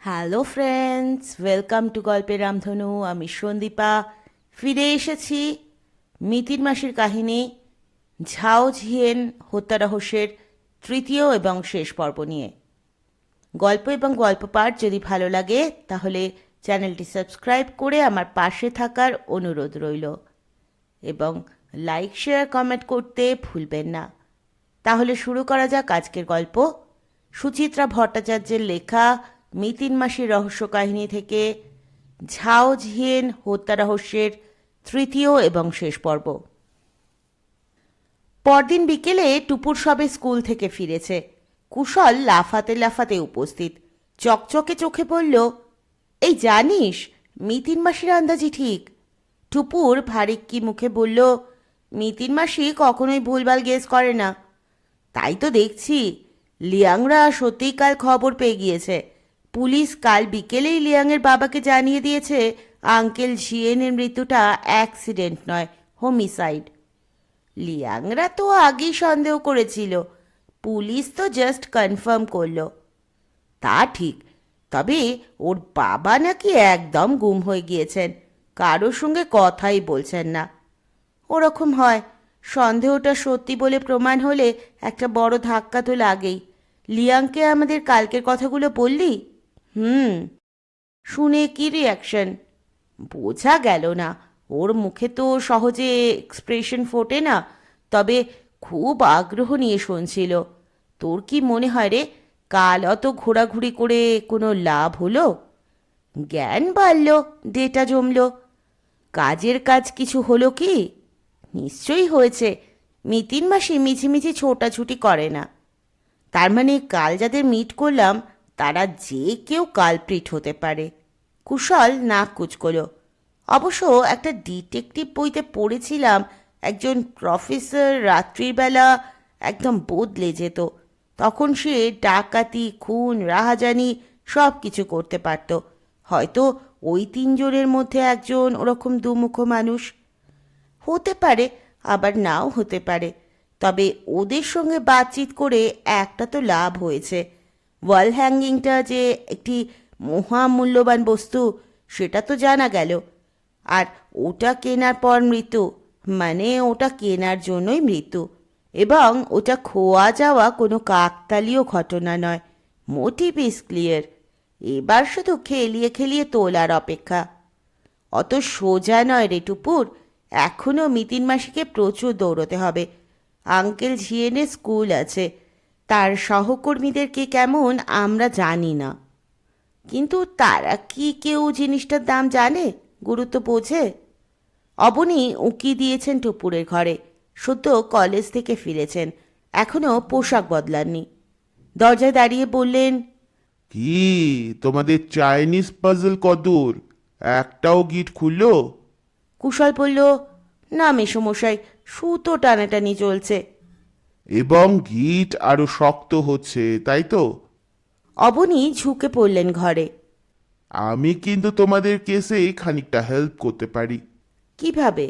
Hello friends, welcome to গল্পের রামধনু। আমি সন্দীপা ফিরে এসেছি মিতির মাসির কাহিনী ঝাও ঝিয়েন হত্যা রহস্যের তৃতীয় এবং শেষ পর্ব নিয়ে। গল্প এবং গল্প পাঠ যদি ভালো লাগে তাহলে চ্যানেলটি সাবস্ক্রাইব করে আমার পাশে থাকার অনুরোধ রইল এবং লাইক শেয়ার কমেন্ট করতে ভুলবেন না। তাহলে শুরু করা যাক আজকের গল্প। সুচিত্রা ভট্টাচার্যের লেখা মিতিন মাসির রহস্য কাহিনী থেকে ঝাও ঝিয়েন হত্যা রহস্যের তৃতীয় এবং শেষ পর্ব। পরদিন বিকেলে টুপুর সবে স্কুল থেকে ফিরেছে। কুশল লাফাতে লাফাতে উপস্থিত, চকচকে চোখে বলল, এই জানিস মিতিন মাসির আন্দাজি ঠিক। টুপুর ভারিক্কি মুখে বলল, মিতিন মাসি কখনোই ভুলভাল গেস করে না। তাই তো দেখছি, লিয়াংরা সত্যিই কাল খবর পেয়ে গিয়েছে। পুলিশ কাল বিকেলেই লিয়াংয়ের বাবাকে জানিয়ে দিয়েছে আঙ্কেল ঝিয়েনের মৃত্যুটা অ্যাক্সিডেন্ট নয়, হোমিসাইড। লিয়াংরা তো আগেই সন্দেহ করেছিল, পুলিশ তো জাস্ট কনফার্ম করলো। তা ঠিক, তবে ওর বাবা নাকি একদম গুম হয়ে গিয়েছেন, কারোর সঙ্গে কথাই বলছেন না। ওরকম হয়, সন্দেহটা সত্যি বলে প্রমাণ হলে একটা বড় ধাক্কা তো লাগেই। লিয়াংকে আমাদের কালকের কথাগুলো বললি? শুনে কি রিয়াকশন? বোঝা গেল না, ওর মুখে তো সহজে এক্সপ্রেশন ফোটে না, তবে খুব আগ্রহ নিয়ে শুনছিল। তোর কি মনে হয় রে, কাল অত ঘোরাঘুরি করে কোনো লাভ হলো? জ্ঞান বাড়ল, ডেটা জমলো, কাজের কাজ কিছু হলো কি? নিশ্চয়ই হয়েছে। মিতিন মাসি মিছিমিছি ছোটাছুটি করে না। তার মানে কাল যাদের মিট করলাম তারা যে কেউ কালপ্রিট হতে পারে। কুশল নাক কুচকলো। অবশ্য একটা ডিটেকটিভ বইতে পড়েছিলাম একজন প্রফেসর রাত্রিবেলা একদম বদলে যেত, তখন সে ডাকাতি, খুন, রাহাজানি সব কিছু করতে পারত। হয়তো ওই তিনজনের মধ্যে একজন ওরকম দুমুখ মানুষ হতে পারে, আবার নাও হতে পারে। তবে ওদের সঙ্গে বাতচিত করে একটা তো লাভ হয়েছে, ওয়াল হ্যাঙ্গিংটা যে একটি মহামূল্যবান বস্তু সেটা তো জানা গেল। আর ওটা কেনার পর মৃত্যু, মানে ওটা কেনার জন্যই মৃত্যু, এবং ওটা খোয়া যাওয়া কোনো কাকতালীয় ঘটনা নয়। Motive is clear. এবার শুধু খেলিয়ে খেলিয়ে তোলার অপেক্ষা। অত সোজা নয় রে টুপুর, এখনও মিতিন মাসিকে প্রচুর দৌড়তে হবে। আঙ্কেল ঝিয়েনের স্কুল আছে, তার সহকর্মীদেরকে কেমন আমরা জানি না, কিন্তু তারা কি কেউ জিনিসটার দাম জানে, গুরুত্ব বোঝে? অবনী উঁকি দিয়েছেন টুপুরের ঘরে, সদ্য কলেজ থেকে ফিরেছেন, এখনও পোশাক বদলাননি। দরজায় দাঁড়িয়ে বললেন, কি তোমাদের চাইনিজ পাজল কদূর? একটাও গিট খুললো? কুশল বলল, না মেসমশাই, সুতো টানাটানি চলছে। এবং গিট আরো শক্ত হচ্ছে, তাই তো? অবনী ঝুঁকে পড়লেন ঘরে। আমি কিন্তু তোমাদের কেসে খানিকটা হেল্প করতে পারি। কিভাবে?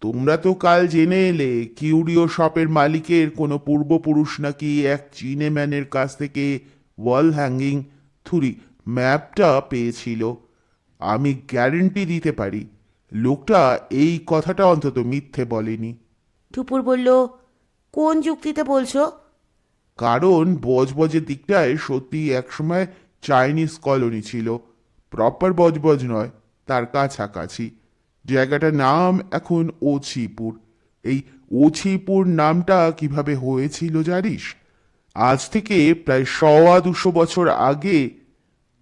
তোমরা তো কাল জেনে এলে কিউরিও শপের মালিকের কোনো পূর্বপুরুষ নাকি এক চীনে ম্যানের কাছ থেকে ওয়াল হ্যাঙ্গিং থুরি ম্যাপটা পেয়েছিল। আমি গ্যারেন্টি দিতে পারি লোকটা এই কথাটা অন্তত মিথ্যে বলেনি। টুপুর বলল, কোন যুক্তিতে বলছো? কারণ বজবজের দিকটায় সত্যি একসময় চাইনিজ কলোনি ছিল। প্রপার বজবজ নয়, তার কাছাকাছি। জায়গাটার নাম এখন ওছিপুর। এই ওছিপুর নামটা কিভাবে হয়েছিল জানিস? আজ থেকে প্রায় 125 বছর আগে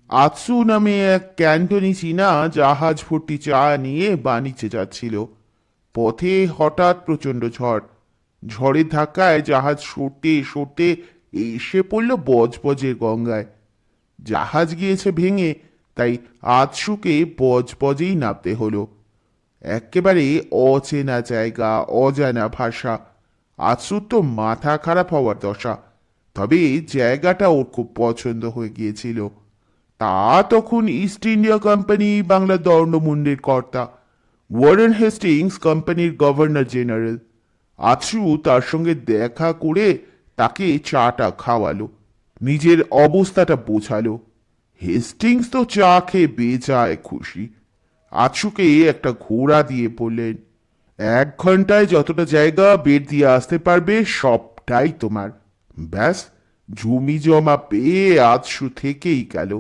আতসু নামে এক ক্যান্টনি চীনা জাহাজ ভর্তি চা নিয়ে বাণিজ্যে যাচ্ছিল। পথে হঠাৎ প্রচণ্ড ঝড়। ঝড়ের ধাক্কায় জাহাজ সরতে সরতে এসে পড়ল বজবজের গঙ্গায়। জাহাজ গিয়েছে ভেঙে, তাই আতসুকে বজবজেই নামতে হলো। একেবারে অচেনা জায়গা, অজানা ভাষা। আতসুর তো মাথা খারাপ হওয়ার দশা। তবে জায়গাটা ওর খুব পছন্দ হয়ে গিয়েছিল। তা তখন ইস্ট ইন্ডিয়া কোম্পানি বাংলা দণ্ডমুণ্ডের কর্তা, ওয়ারেন হেস্টিংস কোম্পানির গভর্নর জেনারেল। আছু তার সঙ্গে দেখা করে তাকে চাটা খাওয়ালো, নিজের অবস্থাটা বোঝালো। হেস্টিংস তো চা খেয়ে বেজায় খুশি। আচুকে একটা ঘোড়া দিয়ে বললেন, 1 ঘন্টায় যতটা জায়গা বের দিয়ে আসতে পারবে সবটাই তোমার। ব্যাস, জমি জমা পেয়ে আজশু থেকেই গেল।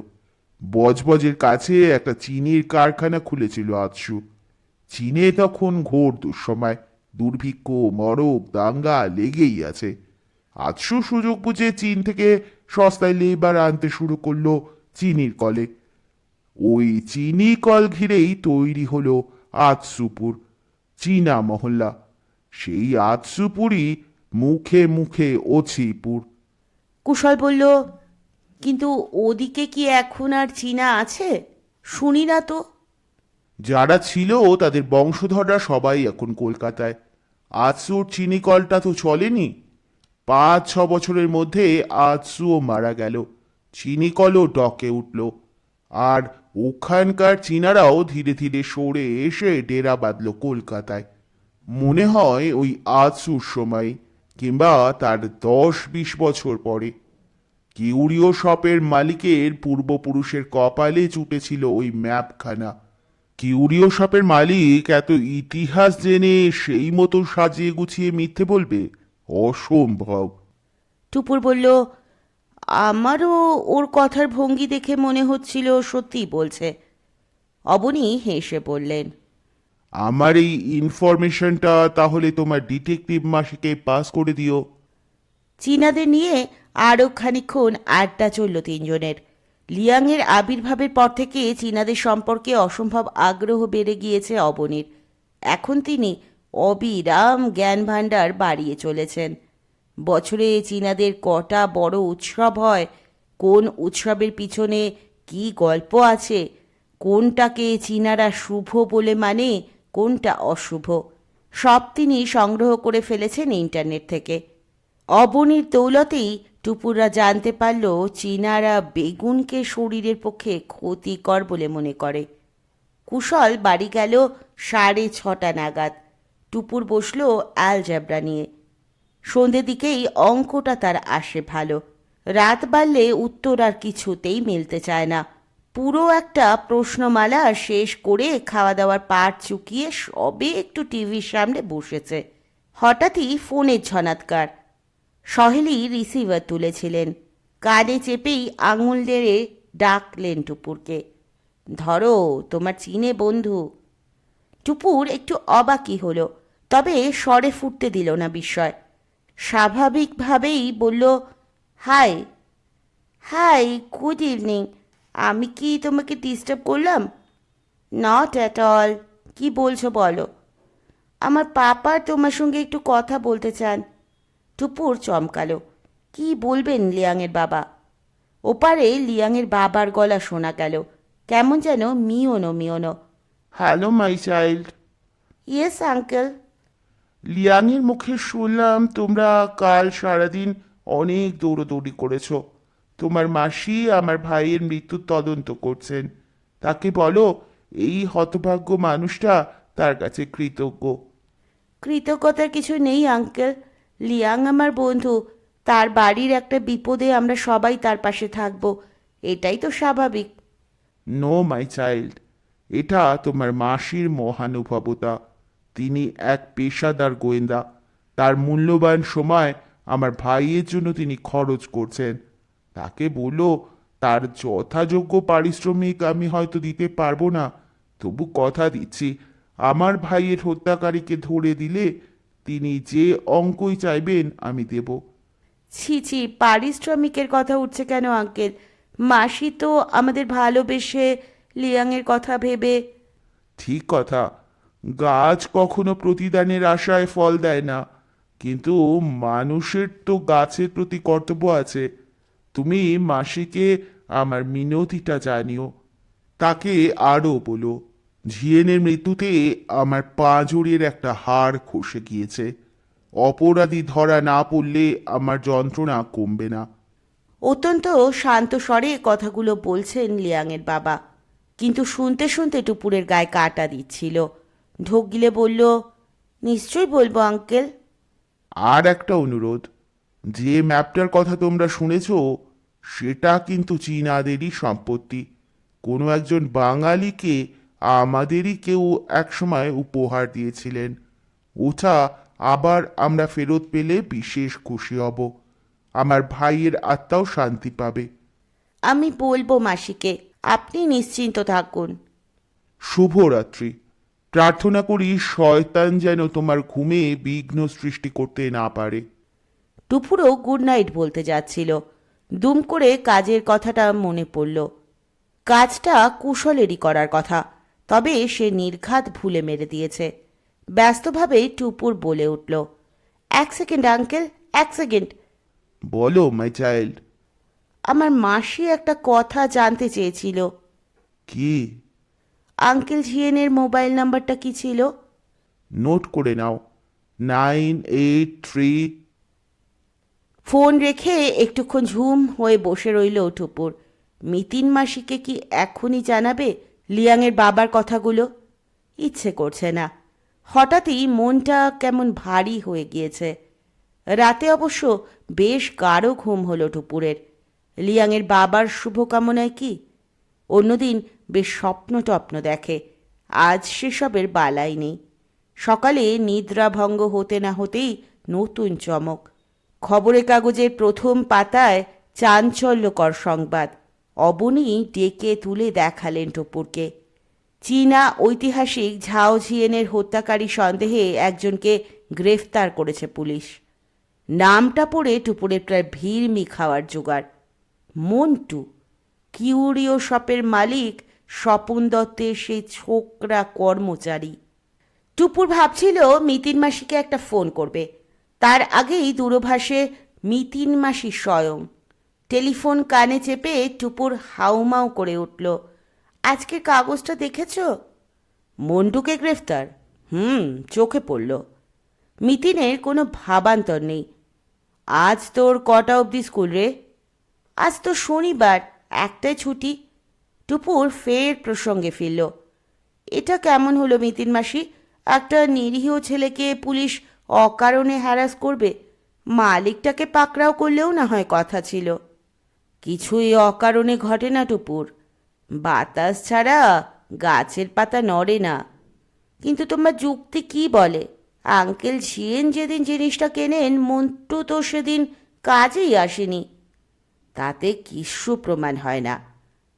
বজবজের কাছে একটা চিনির কারখানা খুলেছিল আজশু। চীনে তখন ঘোর দুঃসময়, দুর্ভিক্ষ, মরক, দাঙ্গা লেগেই আছে। আজশু সুযোগ বুঝে চীন থেকে সস্তায় লেবার আনতে শুরু করলো চিনির কলে। ওই চিনি কল ঘিরেই তৈরি হলো আজসুপুর, চীনা মহল্লা। সেই আজসুপুরই মুখে মুখে ওছিপুর। কুশল বলল, কিন্তু ওদিকে কি এখন আর চীনা আছে? শুনি না তো। যারা ছিল তাদের বংশধররা সবাই এখন কলকাতায়। আজসুর চিনি কলটা তো চলেনি। 5-6 বছরের মধ্যে আজসুও মারা গেল, চিনি কলও ডকে উঠল। আর ওখানকার চীনারাও ধীরে ধীরে সরে এসে ডেরা বাঁধল কলকাতায়। মনে হয় ওই আজসুর সময়, কিংবা তার 10-20 বছর পরে। কিউরিও শপের মালিকের পূর্বপুরুষের কপালে চুটেছিল ওই ম্যাপখানা। কিউরিও শপের মালিক এত ইতিহাস জেনে সেই মতো সাজিয়ে গুছিয়ে মিথ্যে বলবে? অসম্ভব। টুপুর বলল, আমারও ওর কথার ভঙ্গি দেখে মনে হচ্ছিল সত্যিই বলছে। অবনী হেসে বললেন, আমার এই ইনফরমেশনটা তাহলে তোমার ডিটেকটিভ মাসিকে পাস করে দিও। চীনাদের নিয়ে আরও খানিকক্ষণ আড্ডা চলল তিনজনের। লিয়াংয়ের আবির্ভাবের পর থেকে চীনাদের সম্পর্কে অসম্ভব আগ্রহ বেড়ে গিয়েছে অবনীর। এখন তিনি অবিরাম জ্ঞান ভাণ্ডার বাড়িয়ে চলেছেন। বছরে চীনাদের কটা বড় উৎসব হয়, কোন উৎসবের পিছনে কী গল্প আছে, কোনটাকে চীনারা শুভ বলে মানে, কোনটা অশুভ, সব তিনি সংগ্রহ করে ফেলেছেন ইন্টারনেট থেকে। অবনীর দৌলতেই টুপুররা জানতে পারল চীনারা বেগুনকে শরীরের পক্ষে ক্ষতিকর বলে মনে করে। কুশল বাড়ি গেল 6:30 নাগাদ। টুপুর বসল অ্যালজেব্রা নিয়ে। সন্ধ্যের দিকেই অঙ্কটা তার আসে ভালো। রাত বাড়লে উত্তর আর কিছুতেই মিলতে চায় না। পুরো একটা প্রশ্নমালা শেষ করে খাওয়া দাওয়ার পাট চুকিয়ে সবে একটু টিভির সামনে বসেছে। হঠাৎই ফোনের ঝনৎকার। সহেলি রিসিভার তুলেছিলেন। কানে চেপেই আঙুল নেড়ে ডাকলেন টুপুরকে, ধরো, তোমার চীনে বন্ধু। টুপুর একটু অবাকই হলো, তবে স্বরে ফুটতে দিল না বিস্ময়। স্বাভাবিকভাবেই বলল, হাই। High, good evening. আমি কি তোমাকে ডিস্টার্ব করলাম? Not at all. কি বলছো বলো। আমার পাপা তোমার সঙ্গে একটু কথা বলতে চান। টুপুর চমকালো। কি বলবেন লিয়াংয়ের বাবা? ওপারে লিয়াংয়ের বাবার গলা শোনা গেল, কেমন যেন মিওনো মিওনো। Hello my child. Yes uncle. লিয়াংয়ের মুখে শুনলাম তোমরা কাল সারাদিন অনেক দৌড়দৌড়ি করেছ। তোমার মাসি আমার ভাইয়ের মৃত্যুর তদন্ত করছেন। তাকে বলো এই হতভাগ্য মানুষটা তার কাছে কৃতজ্ঞ। কৃতজ্ঞতার কিছু নেই আঙ্কেল। লিয়াং আমার বন্ধু, তার বাড়ির একটা বিপদে আমরা সবাই তার পাশে থাকবো, এটাই তো স্বাভাবিক। নো মাই চাইল্ড, এটা তোমার মাসির মহানুভবতা। তিনি এক পেশাদার গোয়েন্দা। তার মূল্যবান সময় আমার ভাইয়ের জন্য তিনি খরচ করছেন। তাকে বলো তার যথাযোগ্য পারিশ্রমিক আমি হয়তো দিতে পারবো না, তবু কথা দিচ্ছি আমার ভাইয়ের হত্যাকারীকে ধরে দিলে তিনি যে অঙ্কই চাইবেন আমি দেব। ছি ছি, পারিশ্রমিকের কথা উঠছে কেন আঙ্কেল? মাসি তো আমাদের ভালোবেসে লিয়াংয়ের কথা ভেবে। ঠিক কথা, গাছ কখনো প্রতিদানের আশায় ফল দেয় না, কিন্তু মানুষের তো গাছের প্রতি কর্তব্য আছে। তুমি মাসিকে আমার মিনতিটা জানিও। তাকে আরও বলো, ঝিয়েনের মৃত্যুতে আমার পাঁজরের একটা হাড় খসে গিয়েছে। অপরাধী ধরা না পড়লে আমার যন্ত্রণা কমবে না। অত্যন্ত শান্ত স্বরে কথাগুলো বলছেন লিয়াংয়ের বাবা, কিন্তু শুনতে শুনতে টুপুরের গায়ে কাঁটা দিচ্ছিল। ঢোক গিলে বলল, নিশ্চয়ই বলবো আঙ্কেল। আর একটা অনুরোধ, যে ম্যাপটার কথা তোমরা শুনেছ সেটা কিন্তু চীনাদেরই সম্পত্তি। কোনো একজন বাঙালিকে আমাদেরই কেউ একসময় উপহার দিয়েছিলেন। ওটা আবার আমরা ফেরত পেলে বিশেষ খুশি হব। আমার ভাইয়ের আত্মাও শান্তি পাবে। আমি বলবো মাসিকে, আপনি নিশ্চিন্ত থাকুন। শুভরাত্রি। প্রার্থনা করি শয়তান যেন তোমার ঘুমে বিঘ্ন সৃষ্টি করতে না পারে। টুপুরও গুড নাইট বলতে যাচ্ছিল, দুম করে কাজের কথাটা মনে পড়ল। কাজটা কুশলেরই করার কথা, তবে সে নির্ঘাত ভুলে মেরে দিয়েছে। ব্যস্তভাবে টুপুর বলে উঠল, 1 সেকেন্ড আঙ্কেল, 1 সেকেন্ড। বলো মাই চাইল্ড। আমার মাসি একটা কথা জানতে চেয়েছিল। কি? আঙ্কেল ঝিয়েনের মোবাইল নাম্বারটা কি ছিল? নোট করে নাও। 983। ফোন রেখে একটুক্ষণ ঝুম হয়ে বসে রইল টুপুর। মিতিন মাসিকে কি এখনই জানাবে লিয়াংয়ের বাবার কথাগুলো? ইচ্ছে করছে না। হঠাৎই মনটা কেমন ভারী হয়ে গিয়েছে। রাতে অবশ্য বেশ গাঢ় ঘুম হলো টুপুরের। লিয়াংয়ের বাবার শুভকামনায় কি? অন্যদিন বেশ স্বপ্ন টপ্ন দেখে, আজ সেসবের বালাই নেই। সকালে নিদ্রাভঙ্গ হতে না হতেই নতুন চমক। খবরের কাগজের প্রথম পাতায় চাঞ্চল্যকর সংবাদ। অবনী ডেকে তুলে দেখালেন টুপুরকে। চীনা ঐতিহাসিক ঝাও ঝিয়েনের হত্যাকারী সন্দেহে একজনকে গ্রেফতার করেছে পুলিশ। নামটা পড়ে টুপুরের প্রায় ভিড়মি খাওয়ার জোগাড়। মন্টু, কিউরিও শপের মালিক স্বপন দত্তের সেই ছোকরা কর্মচারী। টুপুর ভাবছিল মিতিন মাসিকে একটা ফোন করবে। তার আগেই দূরভাষে মিতিন মাসি স্বয়ং। টেলিফোন কানে চেপে টুপুর হাউমাউ করে উঠল, আজকের কাগজটা দেখেছ? মন্টুকে গ্রেফতার? চোখে পড়ল। মিতিনের কোনো ভাবান্তর নেই। আজ তোর কটা অবধি স্কুল রে? আজ তো শনিবার, একটাই ছুটি। টুপুর ফের প্রসঙ্গে ফিরল। এটা কেমন হলো মিতিন মাসি? একটা নিরীহ ছেলেকে পুলিশ অকারণে হ্যারাস করবে? মালিকটাকে পাকড়াও করলেও না হয় কথা ছিল। কিছুই অকারণে ঘটে না টুপুর। বাতাস ছাড়া গাছের পাতা নড়ে না। কিন্তু তোমার যুক্তি কি বলে? আঙ্কেল ঝিয়েন যেদিন জিনিসটা কেনেন, মন্টু তো সেদিন কাজেই আসেনি। তাতে কিচ্ছু প্রমাণ হয় না।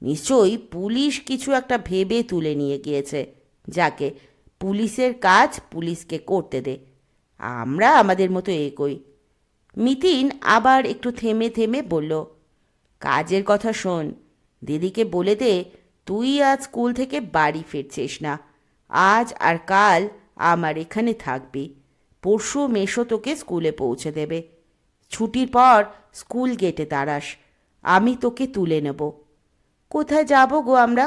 নিশ্চয়ই পুলিশ কিছু একটা ভেবে তুলে নিয়ে গিয়েছে। যাকে, পুলিশের কাজ পুলিশকে করতে দে, আমরা আমাদের মতো এগোই। মিতিন আবার একটু থেমে থেমে বলল, কাজের কথা শোন, দিদিকে বলে দে তুই আজ স্কুল থেকে বাড়ি ফিরছিস না। আজ আর কাল আমার এখানে থাকবি। পরশু মেশো তোকে স্কুলে পৌঁছে দেবে। ছুটির পর স্কুল গেটে দাঁড়াস, আমি তোকে তুলে নেব। কোথায় যাব গো আমরা?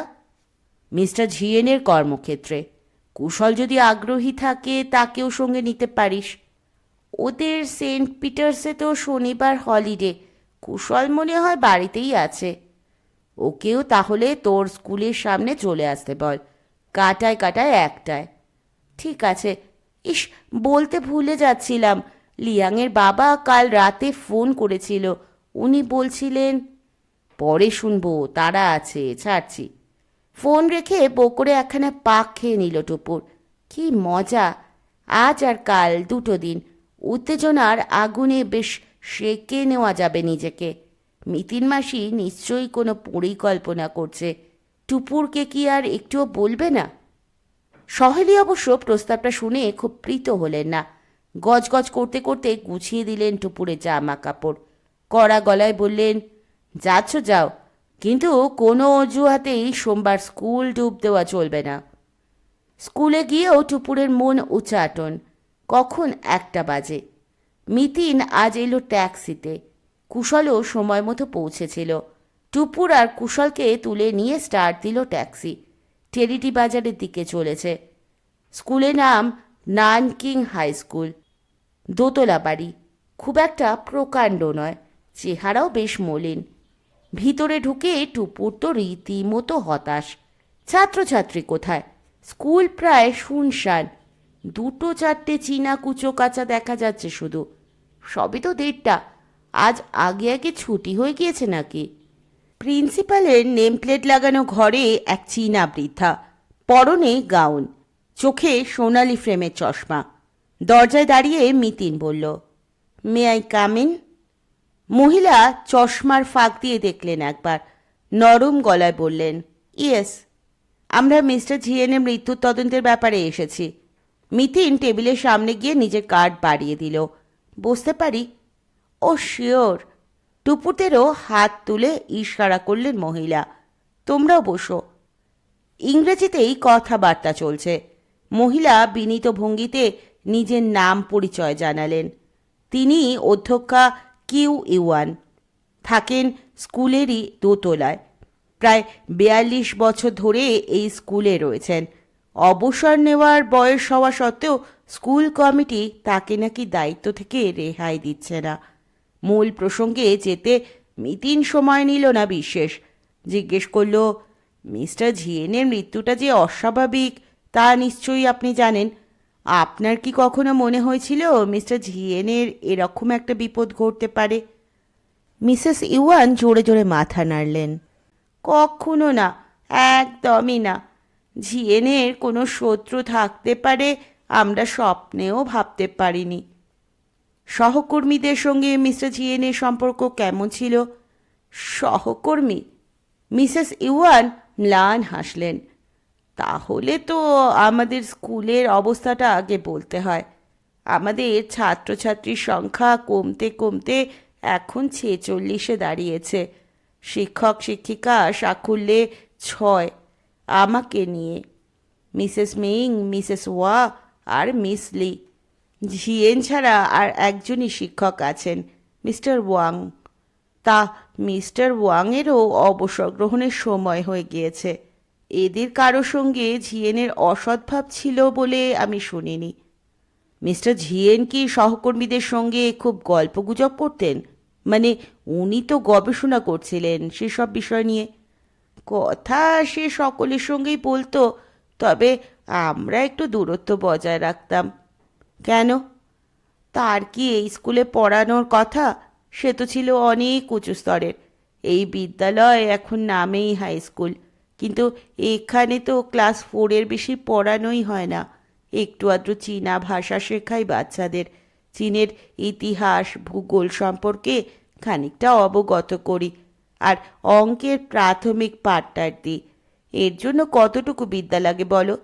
মিস্টার ঝিয়েনের কর্মক্ষেত্রে। কুশল যদি আগ্রহী থাকে তাকেও সঙ্গে নিতে পারিস। ওদের সেন্ট পিটার্সে তো শনিবার হলিডে, কুশল মনে হয় বাড়িতেই আছে। ওকেও তাহলে তোর স্কুলের সামনে চলে আসতে বল, কাটায় কাটায় একটায়। ঠিক আছে। ইস, বলতে ভুলে যাচ্ছিলাম, লিয়াংয়ের বাবা কাল রাতে ফোন করেছিল। উনি বলছিলেন, পরে শুনবো, তারা আছে, ছাড়ছি। ফোন রেখে বকরে একখানা পাক খেয়ে নিল টুপুর। কি মজা! আজ আর কাল দুটো দিন উত্তেজনার আগুনে বেশ সেকে নেওয়া যাবে নিজেকে। মিতিন মাসি নিশ্চয়ই কোনো পরিকল্পনা করছে। টুপুরকে কি আর একটুও বলবে না? সহেলি অবশ্য প্রস্তাবটা শুনে খুব প্রীত হলেন না। গজগজ করতে করতে গুছিয়ে দিলেন টুপুরের জামা কাপড়। কড়া গলায় বললেন, যাচ্ছ যাও, কিন্তু কোনো অজুহাতেই সোমবার স্কুল ডুব দেওয়া চলবে না। স্কুলে গিয়েও টুপুরের মন উচাটন। কখন 1টা বাজে। মিতিন আজ এলো ট্যাক্সিতে। কুশলও সময় মতো পৌঁছেছিল। টুপুর আর কুশলকে তুলে নিয়ে স্টার্ট দিল ট্যাক্সি। টেরিটি বাজারের দিকে চলেছে। স্কুলের নাম নানকিং হাই স্কুল। দোতলা বাড়ি, খুব একটা প্রকাণ্ড নয়, চেহারাও বেশ মলিন। ভিতরে ঢুকে টুপুর তো রীতিমতো হতাশ। ছাত্রছাত্রী কোথায়? স্কুল প্রায় শুনশান। 2-4টে চীনা কুচো কাচা দেখা যাচ্ছে শুধু। সবই তো 1:30। আজ আগে আগে ছুটি হয়ে গিয়েছে নাকি? প্রিন্সিপালের নেম প্লেট লাগানো ঘরে এক চীনা বৃদ্ধা, পরনে গাউন, চোখে সোনালি ফ্রেমের চশমা। দরজায় দাঁড়িয়ে মিতিন বলল, মে আই কাম ইন? মহিলা চশমার ফাঁক দিয়ে দেখলেন একবার, নরম গলায় বললেন, ইয়েস। আমরা মিস্টার জিএনের মৃত্যুর তদন্তের ব্যাপারে এসেছি। মিতিন টেবিলের সামনে গিয়ে নিজের কার্ড বাড়িয়ে দিল। বসতে পারি? ও শিওর। টুপুতেরও হাত তুলে ইশারা করলেন মহিলা, তোমরাও বসো। ইংরেজিতেই কথাবার্তা চলছে। মহিলা বিনীত ভঙ্গিতে নিজের নাম পরিচয় জানালেন। তিনি অধ্যক্ষা কিউ ইউয়ান, থাকেন স্কুলেরই দোতলায়। প্রায় ৪২ বছর ধরে এই স্কুলে রয়েছেন। অবসর নেওয়ার বয়স হওয়া সত্ত্বেও স্কুল কমিটি তাকে নাকি দায়িত্ব থেকে রেহাই দিচ্ছে না। মূল প্রসঙ্গে যেতে মিতিন সময় নিল না বিশেষ। জিজ্ঞেস করল, মিস্টার জিএনের মৃত্যুটা যে অস্বাভাবিক তা নিশ্চয়ই আপনি জানেন। আপনার কি কখনো মনে হয়েছিল মিস্টার জিএনের এরকম একটা বিপদ ঘটতে পারে? মিসেস ইউয়ান জোরে জোরে মাথা নাড়লেন। কখনো না, একদমই না। জিএনের কোনো শত্রু থাকতে পারে আমরা স্বপ্নেও ভাবতে পারিনি। সহকর্মীদের সঙ্গে মিস্টার জিএনের সম্পর্ক কেমন ছিল? সহকর্মী? মিসেস ইউয়ান ম্লান হাসলেন। তাহলে তো আমাদের স্কুলের অবস্থাটা আগে বলতে হয়। আমাদের ছাত্রছাত্রীর সংখ্যা কমতে কমতে এখন ৪৬-এ দাঁড়িয়েছে। শিক্ষক শিক্ষিকা সাকুল্যে ৬, আমাকে নিয়ে। মিসেস মিং, মিসেস ওয়া আর মিস লি। জিএন ছাড়া আর একজনই শিক্ষক আছেন, মিস্টার ওয়াং। তা মিস্টার ওয়াংয়েরও অবসর গ্রহণের সময় হয়ে গিয়েছে। এদের কারো সঙ্গে জিএনের অসদ্ভাব ছিল বলে আমি শুনিনি। মিস্টার জিএন কি সহকর্মীদের সঙ্গে খুব গল্পগুজব করতেন? মানে উনি তো গবেষণা করছিলেন সেসব বিষয় নিয়ে। কথা সে সকলের সঙ্গেই বলতো, তবে আমরা একটু দূরত্ব বজায় রাখতাম। কেন? তার কি এই স্কুলে পড়ানোর কথা? সে তো ছিল অনেক উঁচু স্তরের। এই বিদ্যালয় এখন নামেই হাই স্কুল, কিন্তু এখানে তো ক্লাস 4-এর বেশি পড়ানোই হয় না। একটু আধটু চীনা ভাষা শেখাই বাচ্চাদের। চীনের ইতিহাস ভূগোল সম্পর্কে খানিকটা অবগত করি, আর অঙ্কের প্রাথমিক পাঠটার দিই। এর জন্য কতটুকু বিদ্যা লাগে বলো?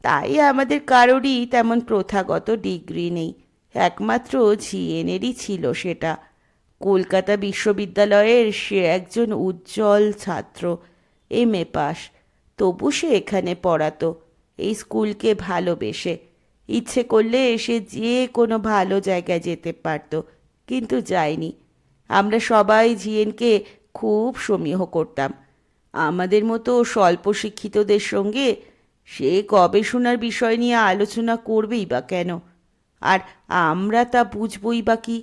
তাই আমাদের কারোরই তেমন প্রথাগত ডিগ্রি নেই। একমাত্র জিএনেরই ছিল সেটা। কলকাতা বিশ্ববিদ্যালয়ের সে একজন উজ্জ্বল ছাত্র, এমএ পাস। তবু সে এখানে পড়াতো, এই স্কুলকে ভালোবেসে। ইচ্ছে করলে সে যে কোনো ভালো জায়গায় যেতে পারত, কিন্তু যায়নি। আমরা সবাই জিএনকে খুব সমীহ করতাম। আমাদের মতো স্বল্প শিক্ষিতদের সঙ্গে সে গবেষণার বিষয় নিয়ে আলোচনা করবেই বা কেন? আর আমরা তা বুঝবই বা কি?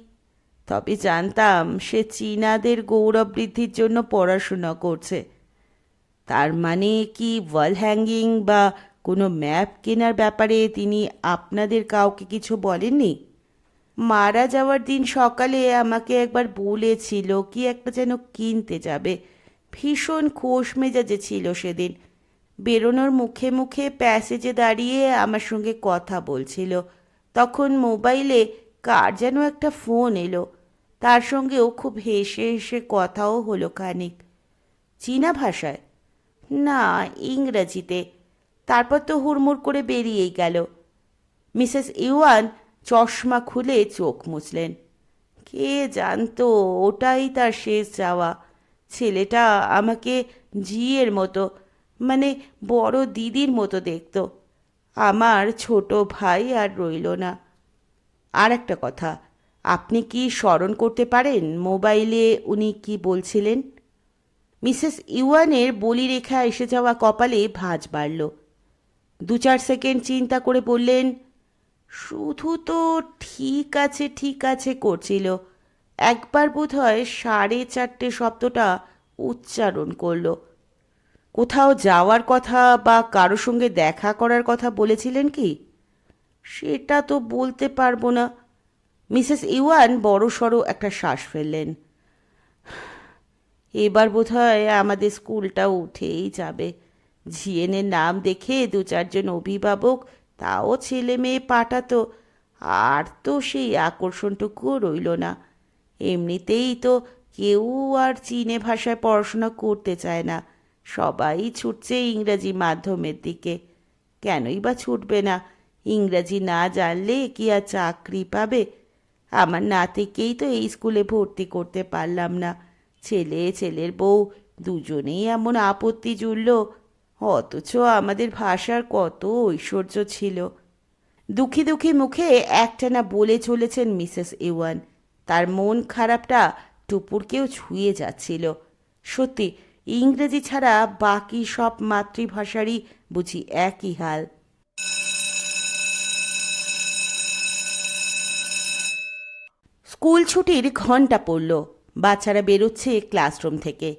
তবে জানতাম সে চীনাদের গৌরব বৃদ্ধির জন্য পড়াশোনা করছে। তার মানে কি ওয়াল হ্যাঙ্গিং বা কোনো ম্যাপ কেনার ব্যাপারে তিনি আপনাদের কাউকে কিছু বলেননি? মারা যাওয়ার দিন সকালে আমাকে একবার বলেছিল কি একটা যেন কিনতে যাবে। ভীষণ খোশ মেজাজে ছিল সেদিন। বেরোনোর মুখে মুখে প্যাসেজে দাঁড়িয়ে আমার সঙ্গে কথা বলছিল। তখন মোবাইলে কার যেন একটা ফোন এলো। তার সঙ্গেও খুব হেসে হেসে কথাও হলো খানিক। চীনা ভাষায়? না, ইংরাজিতে। তারপর তো হুড়মুড় করে বেরিয়েই গেল। মিসেস ইউয়ান চশমা খুলে চোখ মুছলেন। কে জানতো ওটাই তার শেষ যাওয়া। ছেলেটা আমাকে জিয়ের মতো, মানে বড় দিদির মতো দেখত। আমার ছোট ভাই আর রইল না। আর একটা কথা, আপনি কি স্মরণ করতে পারেন মোবাইলে উনি কি বলছিলেন? মিসেস ইউয়ানের বলিরেখা এসে যাওয়া কপালে ভাঁজ বাড়ল। 2-4 সেকেন্ড চিন্তা করে বললেন, শুধু তো ঠিক আছে ঠিক আছে করছিল। একবার বোধহয় 4:30 শব্দটা উচ্চারণ করল। কোথাও যাওয়ার কথা বা কারো সঙ্গে দেখা করার কথা বলেছিলেন কি? সেটা তো বলতে পারবো না। মিসেস ইওয়ান বড়সড় একটা শ্বাস ফেললেন। এবার বোধহয় আমাদের স্কুলটা উঠেই যাবে। জিএনের নাম দেখে দু চারজন অভিভাবক তাও ছেলে মেয়ে পাঠাতো, আর তো সেই আকর্ষণটুকুও রইল না। এমনিতেই তো কেউ আর চীনে ভাষায় পড়াশোনা করতে চায় না, সবাই ছুটছে ইংরাজি মাধ্যমের দিকে। কেনই বা ছুটবে না? ইংরাজি না জানলে কি আর চাকরি পাবে? আমার নাতিকেই তো এই স্কুলে ভর্তি করতে পারলাম না। ছেলের বউ দুজনেই এমন আপত্তি জুড়ল, অথচ আমাদের ভাষার কত ঐশ্বর্য ছিল। দুঃখী দুঃখী মুখে একটানা বলে চলেছেন মিসেস ইওয়ান। তার মন খারাপটা টুপুরকেও ছুঁয়ে যাচ্ছিল। সত্যি, ইংরেজি ছাড়া বাকি সব মাতৃভাষারই বুঝি একই হাল। স্কুল ছুটির ঘন্টা পড়ল। বাচ্চারা বেরোচ্ছে ক্লাসরুম থেকে।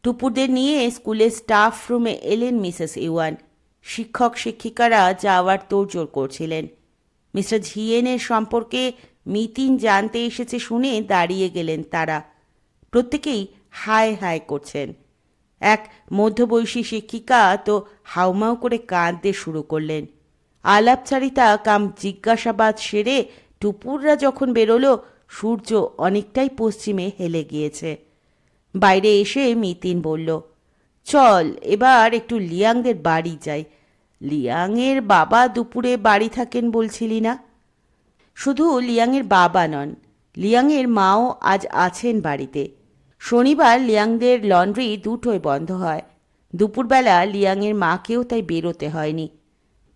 টুপুরদের নিয়ে স্কুলের স্টাফ রুমে এলেন মিসেস ইওয়ান। শিক্ষক শিক্ষিকারা যাওয়ার তোড়জোড় করছিলেন। মিস্টার ঝিয়েনের সম্পর্কে মিতিন জানতে এসেছে শুনে দাঁড়িয়ে গেলেন তারা। প্রত্যেকেই হায় হায় করছেন। এক মধ্যবয়সী শিক্ষিকা তো হাউমাউ করে কাঁদতে শুরু করলেন। আলাপচারিতা কাম জিজ্ঞাসাবাদ সেরে টুপুররা যখন বেরোলো, সূর্য অনেকটাই পশ্চিমে হেলে গিয়েছে। বাইরে এসে মিতিন বলল, চল এবার একটু লিয়াংদের বাড়ি যাই। লিয়াংয়ের বাবা দুপুরে বাড়ি থাকেন বলছিলি না? শুধু লিয়াংয়ের বাবা নন, লিয়াংয়ের মাও আজ আছেন বাড়িতে। শনিবার লিয়াংদের লন্ড্রি দুটোই বন্ধ হয়। দুপুরবেলা লিয়াংয়ের মাকেও তাই বেরোতে হয়নি।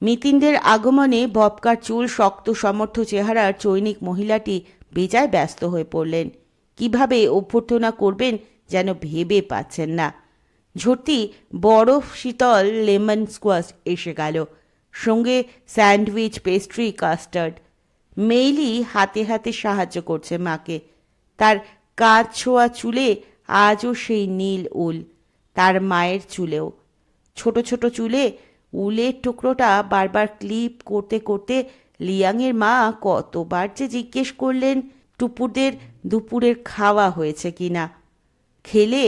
মিতিনদের আগমনে ববকার চুল, শক্ত সমর্থ চেহারার চৈনিক মহিলাটি বেজায় ব্যস্ত হয়ে পড়লেন। কিভাবে অভ্যর্থনা করবেন যেন ভেবে পাচ্ছেন না। ঝর্তি বরফ শীতল লেমন স্কোয়াশ এসে গেল, সঙ্গে স্যান্ডউইচ, পেস্ট্রি, কাস্টার্ড। মেইলি হাতে হাতে সাহায্য করছে মাকে। তার কাঁধ ছোঁয়া চুলে আজও সেই নীল উল, তার মায়ের চুলেও। ছোট ছোট চুলে উলের টুকরোটা বারবার ক্লিপ করতে করতে লিয়াংয়ের মা কতবার যে জিজ্ঞেস করলেন টুপুরদের দুপুরের খাওয়া হয়েছে কিনা। খেলে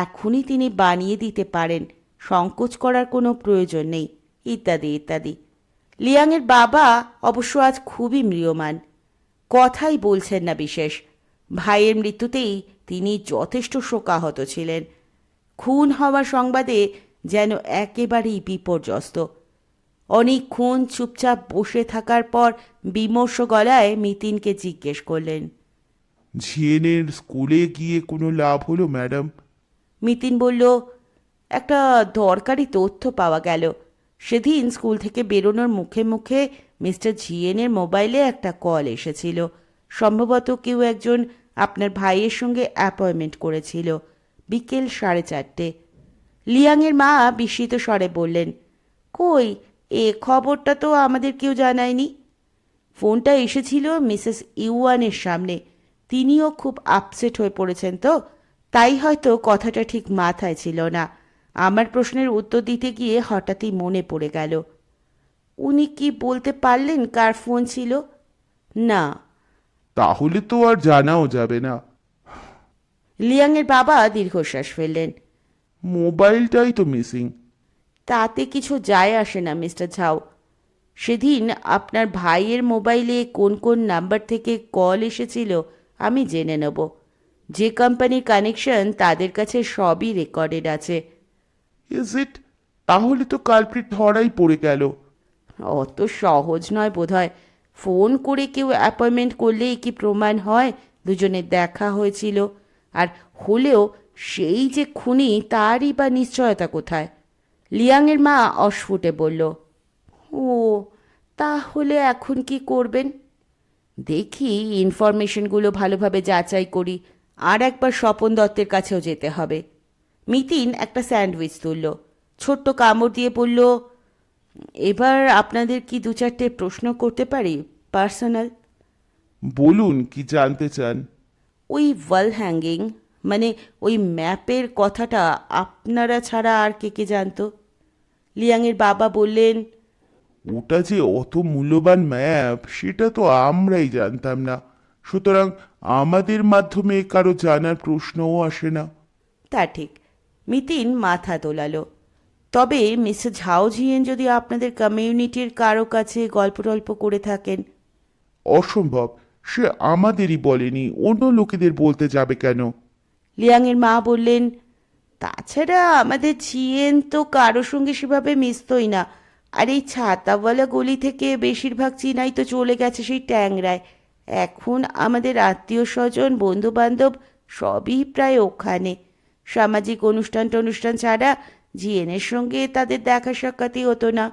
এখনই তিনি বানিয়ে দিতে পারেন, সংকোচ করার কোনো প্রয়োজন নেই, ইত্যাদি ইত্যাদি। লিয়াংয়ের বাবা অবশ্য আজ খুবই ম্রিয়মাণ, কথাই বলছেন না বিশেষ। ভাইয়ের মৃত্যুতেই তিনি যথেষ্ট শোকাহত ছিলেন। খুন হওয়ার সংবাদে যেন একেবারেই বিপর্যস্ত। অনেকক্ষণ চুপচাপ বসে থাকার পর বিমর্ষ গলায় মিতিনকে জিজ্ঞেস করলেন, ঝিয়েনের স্কুলে গিয়ে কোনো লাভ হলো ম্যাডাম? মিতিন বলল, একটা দরকারি তথ্য পাওয়া গেল। সেদিন স্কুল থেকে বেরোনোর মুখে মুখে মিস্টার ঝিয়েনের মোবাইলে একটা কল এসেছিল। সম্ভবত কেউ একজন আপনার ভাইয়ের সঙ্গে অ্যাপয়েন্টমেন্ট করেছিল বিকেল 4:30। লিয়াংয়ের মা বিস্মিত স্বরে বললেন, কই, এ খবরটা তো আমাদের কেউ জানায়নি। ফোনটা এসেছিল মিসেস ইউয়ানের সামনে। তিনিও খুব আপসেট হয়ে পড়েছেন, তো তাই হয়তো কথাটা ঠিক মাথায় ছিল না। আমার প্রশ্নের উত্তর দিতে গিয়ে হঠাৎই মনে পড়ে গেল। উনি কি বলতে পারলেন কার ফোন ছিল? না। তাহলে তো আর জানাও যাবে না। লিয়াংয়ের বাবা দীর্ঘশ্বাস ফেললেন। মোবাইলটাই তো মিসিং। তাতে কিছু যায় আসে না মিস্টার ঝাও। সেদিন আপনার ভাইয়ের মোবাইলে কোন কোন নাম্বার থেকে কল এসেছিল আমি জেনে নেব। যে কোম্পানির কানেকশন তাদের কাছে সবই রেকর্ডেড আছে। Is it? তাহলে তো কালপ্রিট ধরাই পড়ে গেল। অত সহজ নয় বোধহয়। ফোন করে কেউ অ্যাপয়েন্টমেন্ট করলেই কি প্রমাণ হয় দুজনের দেখা হয়েছিল? আর হলেও সেই যে খুনি তারই বা নিশ্চয়তা কোথায়? লিয়াংয়ের মা অস্ফুটে বলল, ও, তাহলে এখন কি করবেন? দেখি ইনফরমেশনগুলো ভালোভাবে যাচাই করি। আর একবার স্বপন দত্তের কাছেও যেতে হবে। মিতিন একটা স্যান্ডউইচ তুলল, ছোট্ট কামড় দিয়ে বলল, এবার আপনাদের কি দু চারটে প্রশ্ন করতে পারি, পার্সোনাল? বলুন, কি জানতে চান? ওই ওয়াল হ্যাঙ্গিং, মানে ওই ম্যাপের কথাটা আপনারা ছাড়া আর কে কে জানতো? লিয়াংয়ের বাবা বললেন, ওটা যে অত মূল্যবান ম্যাপ সেটা তো আমরাই জানতাম না। সুতরাং আমাদের মাধ্যমে কারো জানার প্রশ্নও আসে না। তা ঠিক। মিতিন মাথা দোলালো। তবে মিস্টার ঝাওজিয়েন যদি আপনাদের কমিউনিটির কারো কাছে গল্প টল্প করে থাকেন। অসম্ভব, সে আমাদেরই বলেনি, অন্য লোকেদের বলতে যাবে কেন? লিয়াংয়ের মা বললেন, তাছাড়া আমাদের জিয়েন তো কারোর সঙ্গে সেভাবে মিশতই না। আর এই ছাতাওয়ালা গলি থেকে বেশিরভাগ চীনাই তো চলে গেছে সেই ট্যাংরায়। এখন আমাদের আত্মীয় স্বজন বন্ধু বান্ধব সবই প্রায় ওখানে। সামাজিক অনুষ্ঠান টনুষ্ঠান ছাড়া জিএনের সঙ্গে তাদের দেখা সাক্ষাৎই হতো না।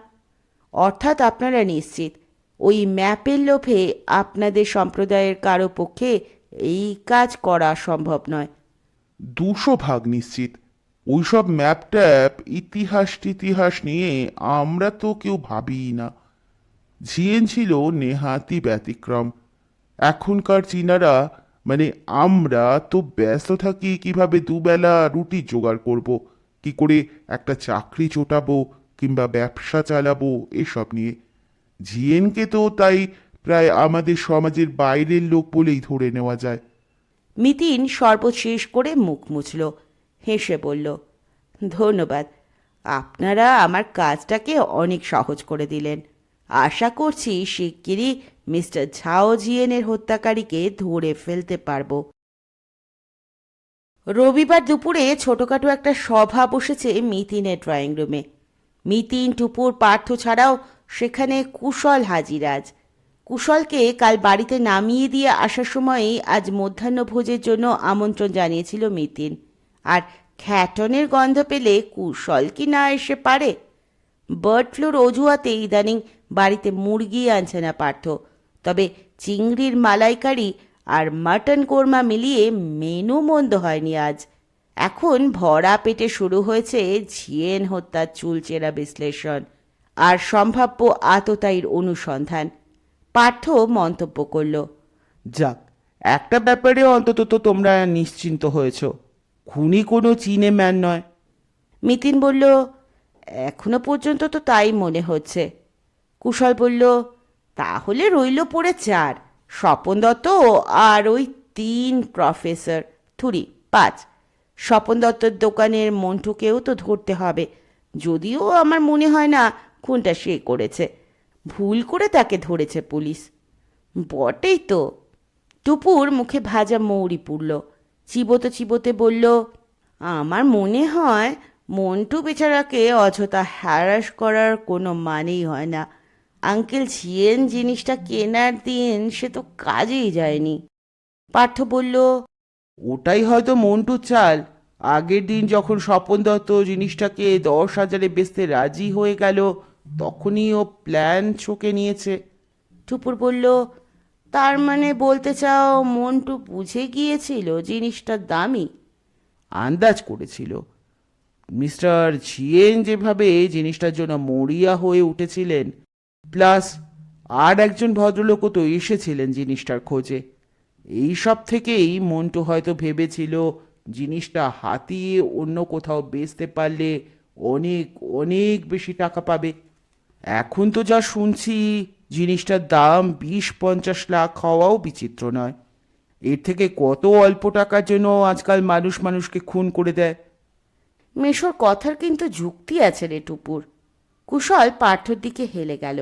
অর্থাৎ আপনারা নিশ্চিত ওই ম্যাপের লোভে আপনাদের সম্প্রদায়ের কারো পক্ষে এই কাজ করা সম্ভব নয়। 200 ভাগ নিশ্চিত। ওইসব ম্যাপ ট্যাপ ইতিহাস নিয়ে আমরা তো কেউ ভাবিই না। জিএন ছিল নেহাতি ব্যতিক্রম। এখনকার চীনারা, মানে আমরা তো ব্যস্ত থাকি কিভাবে দুবেলা রুটি জোগাড় করব, কি করে একটা চাকরি চোটাবো কিংবা ব্যবসা চালাবো এসব নিয়ে। জিএনকে তো তাই প্রায় আমাদের সমাজের বাইরের লোক বলেই ধরে নেওয়া যায়। মিতিন শরবত শেষ করে মুখ মুছল, হেসে বলল, ধন্যবাদ। আপনারা আমার কাজটাকে অনেক সহজ করে দিলেন। আশা করছি শিগগিরই মিস্টার ঝাও জিয়েনের হত্যাকারীকে ধরে ফেলতে পারব। রবিবার দুপুরে ছোটখাটো একটা সভা বসেছে মিতিনের ড্রয়িং রুমে। মিতিন, টুপুর, পার্থ ছাড়াও সেখানে কুশল হাজির আজ। কুশলকে কাল বাড়িতে নামিয়ে দিয়ে আসার সময়ই আজ মধ্যাহ্নভোজের জন্য আমন্ত্রণ জানিয়েছিল মিতিন। আর খ্যাটনের গন্ধ পেলে কুশল কি না এসে পারে? বার্ড ফ্লুর অজুহাতে ইদানিং বাড়িতে মুরগি আনছে না পার্থ। তবে চিংড়ির মালাইকারি আর মাটন কোরমা মিলিয়ে মেনু মন্দ হয়নি আজ। এখন ভরা পেটে শুরু হয়েছে ঝিয়েন হত্যার চুলচেরা বিশ্লেষণ আর সম্ভাব্য আততায়ীর অনুসন্ধান। পার্থ মন্তব্য করল, যাক, একটা ব্যাপারে অন্তত তো তোমরা নিশ্চিন্ত হয়েছ, খুনি কোনো চীনে ম্যান নয়। মিতিন বলল, এখনো পর্যন্ত তো তাই মনে হচ্ছে। কুশল বলল, তাহলে রইল পড়ে 4, স্বপন দত্ত আর ওই 3 প্রফেসর, 5। স্বপন দত্তর দোকানের মন্টুকেও তো ধরতে হবে, যদিও আমার মনে হয় না খুনটা সে করেছে। ভুল করে তাকে ধরেছে পুলিশ। বটেই তো। টুপুর মুখে ভাজা মৌরি পুড়ল, চিবোতে চিবোতে বলল, আমার মনে হয় মন্টু বেচারাকে অযথা হ্যারাস করার কোনো মানেই হয় না। আঙ্কেল ঝিয়েন জিনিসটা কেনার দিন সে তো কাজেই যায়নি। পার্থ বলল, ওটাই হয়তো মন্টুর চাল। আগের দিন যখন স্বপন দত্ত জিনিসটাকে 10,000-এ বেচতে রাজি হয়ে গেল, তখনই ও প্ল্যান ছকে নিয়েছে। টুপুর বলল, তার মানে বলতে চাও মন্টু বুঝে গিয়েছিল জিনিসটার দামি? আন্দাজ করেছিল। মিস্টার ঝিয়েন যেভাবে জিনিসটার জন্য মরিয়া হয়ে উঠেছিলেন, প্লাস আর একজন ভদ্রলোকও তো এসেছিলেন জিনিসটার খোঁজে, এই সব থেকেই মন্টু হয়তো ভেবেছিল জিনিসটা হাতিয়ে অন্য কোথাও বেচতে পারলে অনেক অনেক বেশি টাকা পাবে। এখন তো যা শুনছি, জিনিসটার দাম 20-50 লাখ হওয়াও বিচিত্র নয়। এর থেকে কত অল্প টাকার জন্য আজকাল মানুষ মানুষকে খুন করে দেয়। মেশোর কথার কিন্তু যুক্তি আছে রে টুপুর। কুশল পার্থর দিকে হেলে গেল।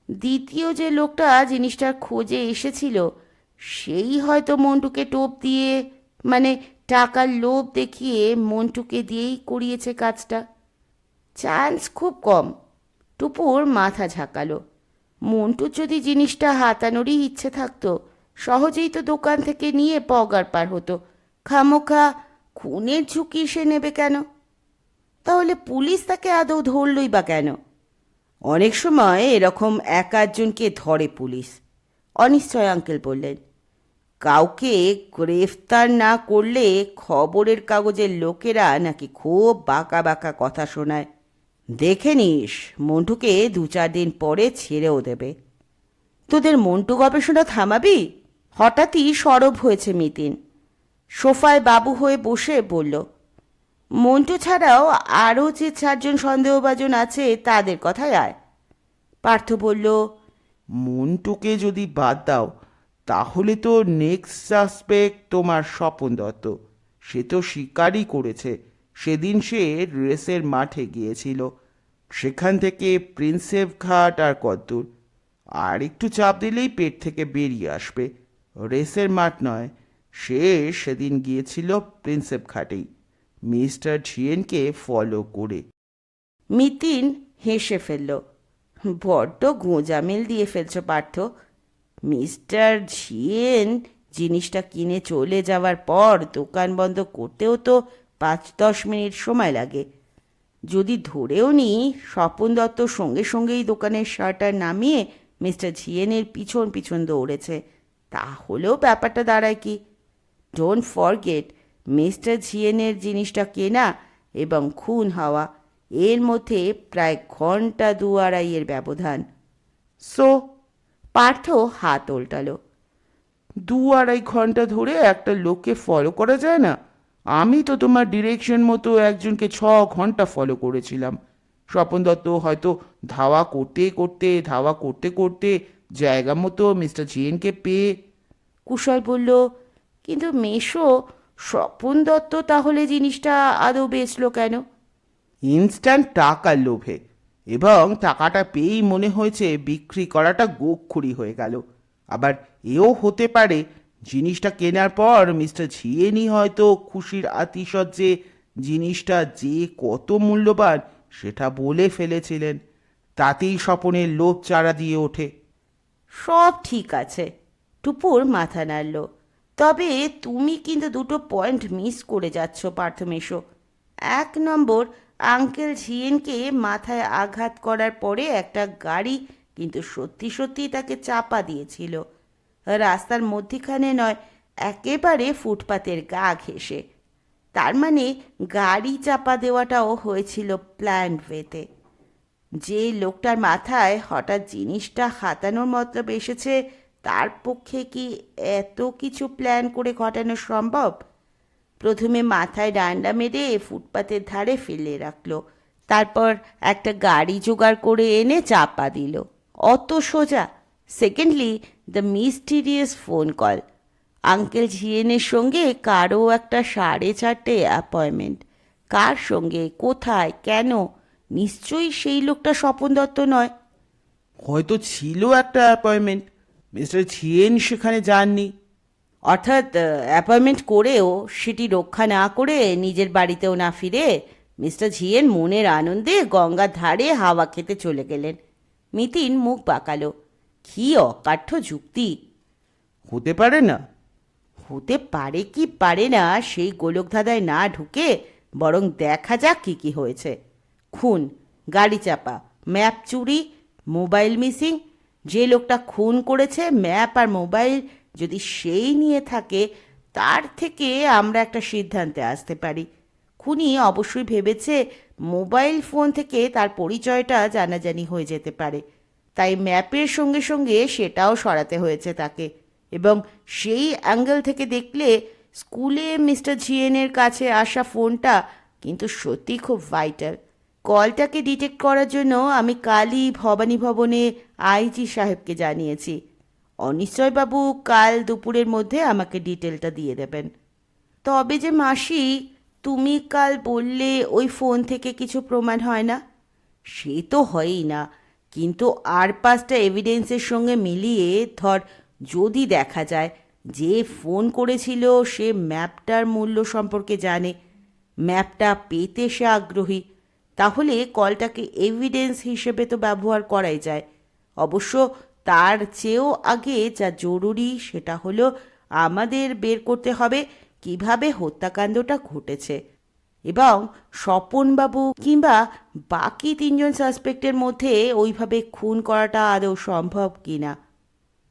দ্বিতীয় যে লোকটা জিনিসটার খোঁজে এসেছিল সেই হয়তো মন্টুকে টোপ দিয়ে, মানে টাকার লোভ দেখিয়ে মন্টুকে দিয়েই করিয়েছে কাজটা। চান্স খুব কম। টুপুর মাথা ঝাঁকালো। মন্টুর যদি জিনিসটা হাতানোরই ইচ্ছে থাকতো, সহজেই তো দোকান থেকে নিয়ে পগার পার হতো। খামোখা খুনের ঝুঁকি সে নেবে কেন? তাহলে পুলিশ তাকে আদৌ ধরলই বা কেন? অনেক সময় এরকম এক আধজনকে ধরে পুলিশ। অনিশ্চয় আঙ্কেল বললেন, কাউকে গ্রেফতার না করলে খবরের কাগজের লোকেরা নাকি খুব বাঁকা বাঁকা কথা শোনায়। দেখে নিস, মন্টুকে 2-4 দিন পরে ছেড়েও দেবে। তোদের মন্টু গবেষণা থামাবি? হঠাৎই সরব হয়েছে মিতিন। সোফায় বাবু হয়ে বসে বলল, মন্টু ছাড়াও আরও যে 4 জন সন্দেহভাজন আছে তাদের কথাই আয়। পার্থ বলল, মন্টুকে যদি বাদ দাও, তাহলে তো নেক্সট সাসপেক্ট তোমার স্বপন দত্ত। সে তো স্বীকারই করেছে সেদিন সে রেসের মাঠে গিয়েছিল। সেখান থেকে প্রিন্সেপ ঘাট আর কদ্দূর? আর একটু চাপ দিলেই পেট থেকে বেরিয়ে আসবে। রেসের মাঠ নয়, সে সেদিন গিয়েছিল প্রিন্সেপ ঘাটেই, মিস্টার ঝিয়েনকে ফলো করে। মিতিন হেসে ফেলল। বড্ড গোঁজামিল দিয়ে ফেলছো পার্থ। মিস্টার ঝিয়েন জিনিসটা কিনে চলে যাওয়ার পর দোকান বন্ধ করতেও তো 5-10 মিনিট সময় লাগে। যদি ধরেও নিই স্বপন দত্ত সঙ্গে সঙ্গেই দোকানের শাটার নামিয়ে মিস্টার ঝিয়েনের পিছন পিছন দৌড়েছে, তাহলেও ব্যাপারটা দাঁড়ায় কি? ডোন্ট ফরগেট, মিস্টার ঝিয়েনের জিনিসটা কেনা এবং খুন হওয়া, এর মধ্যে প্রায় ঘন্টা 2-2.5 ব্যবধান। সো পার্থ হাত ওল্টালো। 2-2.5 ঘন্টা ধরে একটা লোককে ফলো করা যায় না? আমি তো তোমার ডিরেকশন মতো একজনকে 6 ঘন্টা ফলো করেছিলাম। স্বপন দত্ত হয়তো ধাওয়া করতে করতে জায়গা মতো মিস্টার জিএনকে পেয়ে। কুশল বলল, কিন্তু মেশো, স্বপন দত্ত তাহলে জিনিসটা আদৌ বেচলো কেন? ইনস্ট্যান্ট টাকার লোভে, এবং টাকাটা পেয়েই মনে হয়েছে বিক্রি করাটা গোখুরি হয়ে গেল। আবার এও হতে পারে জিনিসটা কেনার পর মিস্টার ঝিয়েনি হয়তো খুশির আতিশয্যে জিনিসটা যে কত মূল্যবান সেটা বলে ফেলেছিলেন, তাতেই স্বপনের লোভ চারা দিয়ে ওঠে। সব ঠিক আছে, টুপুর মাথা নাড়ল। তবে তুমি কিন্তু দুটো পয়েন্ট মিস করে যাচ্ছ পার্থ মেশো। 1 নম্বর, আঙ্কেল ঝিয়েনকে মাথায় আঘাত করার পরে একটা গাড়ি কিন্তু সত্যি সত্যি তাকে চাপা দিয়েছিল, রাস্তার মধ্যিখানে নয়, একেবারে ফুটপাতের গা ঘেঁষে। তার মানে গাড়ি চাপা দেওয়াটাও হয়েছিল প্ল্যান্ড ওয়েতে। যে লোকটার মাথায় হঠাৎ জিনিসটা হাতানোর মতলব এসেছে, তার পক্ষে কি এত কিছু প্ল্যান করে ঘটানো সম্ভব? প্রথমে মাথায় ডান্ডা মেরে ফুটপাতের ধারে ফেলে রাখলো, তারপর একটা গাড়ি জোগাড় করে এনে চাপা দিল, অত সোজা? Secondly, the mysterious phone call. Uncle ঝিয়েনের সঙ্গে কারও একটা 4:30 অ্যাপয়েন্টমেন্ট। কার সঙ্গে, কোথায়, কেন? নিশ্চয়ই সেই লোকটা স্বপন দত্ত নয়। হয়তো ছিল একটা অ্যাপয়েন্টমেন্ট, মিস্টার ঝিয়েন সেখানে যাননি। অর্থাৎ অ্যাপয়েন্টমেন্ট করেও সেটি রক্ষা না করে নিজের বাড়িতেও না ফিরে মিস্টার ঝিয়েন মনের আনন্দে গঙ্গার ধারে হাওয়া খেতে চলে গেলেন। মিতিন মুখ বাঁকালো। কি অকাঠ্য যুক্তি! হতে পারে না? হতে পারে কি পারে না সেই গোলকধাঁধায় না ঢুকে বরং দেখা যাক কি কি হয়েছে। খুন, গাড়ি চাপা, ম্যাপ চুরি, মোবাইল মিসিং। যে লোকটা খুন করেছে ম্যাপ আর মোবাইল যদি সেই নিয়ে থাকে, তার থেকে আমরা একটা সিদ্ধান্তে আসতে পারি। খুনি অবশ্যই ভেবেছে মোবাইল ফোন থেকে তার পরিচয়টা জানাজানি হয়ে যেতে পারে, তাই ম্যাপের সঙ্গে সঙ্গে সেটাও সরাতে হয়েছে তাকে। এবং সেই অ্যাঙ্গেল থেকে দেখলে স্কুলে মিস্টার ঝিয়েনের কাছে আসা ফোনটা কিন্তু সত্যি খুব ভাইটাল। কলটাকে ডিটেক্ট করার জন্য আমি কালই ভবানী ভবনে আইজি সাহেবকে জানিয়েছি। অনিশ্চয়বাবু কাল দুপুরের মধ্যে আমাকে ডিটেলটা দিয়ে দেবেন। তবে যে মাসি, তুমি কাল বললে ওই ফোন থেকে কিছু প্রমাণ হয় না। সে তো হয়ই না, কিন্তু আর 5টা এভিডেন্সের সঙ্গে মিলিয়ে ধর, যদি দেখা যায় যে ফোন করেছিল সে ম্যাপটার মূল্য সম্পর্কে জানে, ম্যাপটা পেতে সে আগ্রহী, তাহলে কলটাকে এভিডেন্স হিসেবে তো ব্যবহার করাই যায়। অবশ্য তার চেয়েও আগে যা জরুরি সেটা হলো আমাদের বের করতে হবে কিভাবে হত্যাকাণ্ডটা ঘটেছে এবং স্বপনবাবু কিংবা বাকি 3জন সাসপেক্টের মধ্যে ওইভাবে খুন করাটা আদৌ সম্ভব কিনা।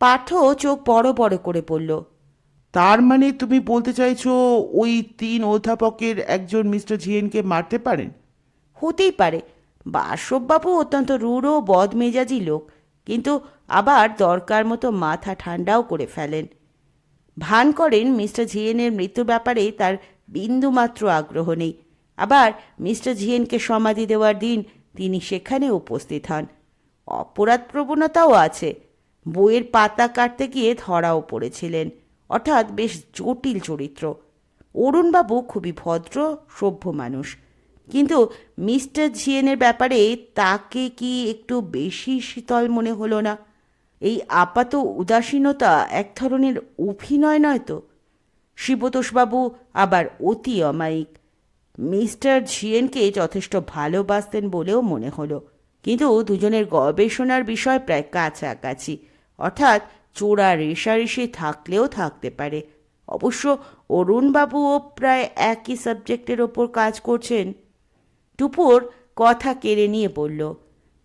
পার্থ চোখ বড় বড় করে পড়ল। তার মানে তুমি বলতে চাইছো ওই 3 অধ্যাপকের একজন মিস্টার ঝিয়েনকে মারতে পারেন? হতেই পারে। বাসববাবু অত্যন্ত রূঢ় বদমেজাজি লোক, কিন্তু আবার দরকার মতো মাথা ঠান্ডাও করে ফেলেন। ভান করেন মিস্টার ঝিয়েনের মৃত্যুর ব্যাপারে তার বিন্দুমাত্র আগ্রহ নেই। আবার মিস্টার ঝিয়েনকে সমাধি দেওয়ার দিন তিনি সেখানে উপস্থিত হন। অপরাধ প্রবণতাও আছে। বইয়ের পাতা কাটতে গিয়ে ধরাও পড়েছিলেন। অর্থাৎ বেশ জটিল চরিত্র। অরুণবাবু খুবই ভদ্র সভ্য মানুষ, কিন্তু মিস্টার ঝিয়েনের ব্যাপারে তাকে কি একটু বেশি শীতল মনে হলো না? এই আপাত উদাসীনতা এক ধরনের অভিনয় নয় তো? শিবতোষবাবু আবার অতি অমায়িক। মিস্টার ঝিয়েনকে যথেষ্ট ভালোবাসতেন বলেও মনে হলো, কিন্তু দুজনের গবেষণার বিষয় প্রায় কাছাকাছি, অর্থাৎ চোরা রেষারেষি থাকলেও থাকতে পারে। অবশ্য অরুণবাবুও প্রায় একই সাবজেক্টের ওপর কাজ করছেন। টুপুর কথা কেড়ে নিয়ে বলল,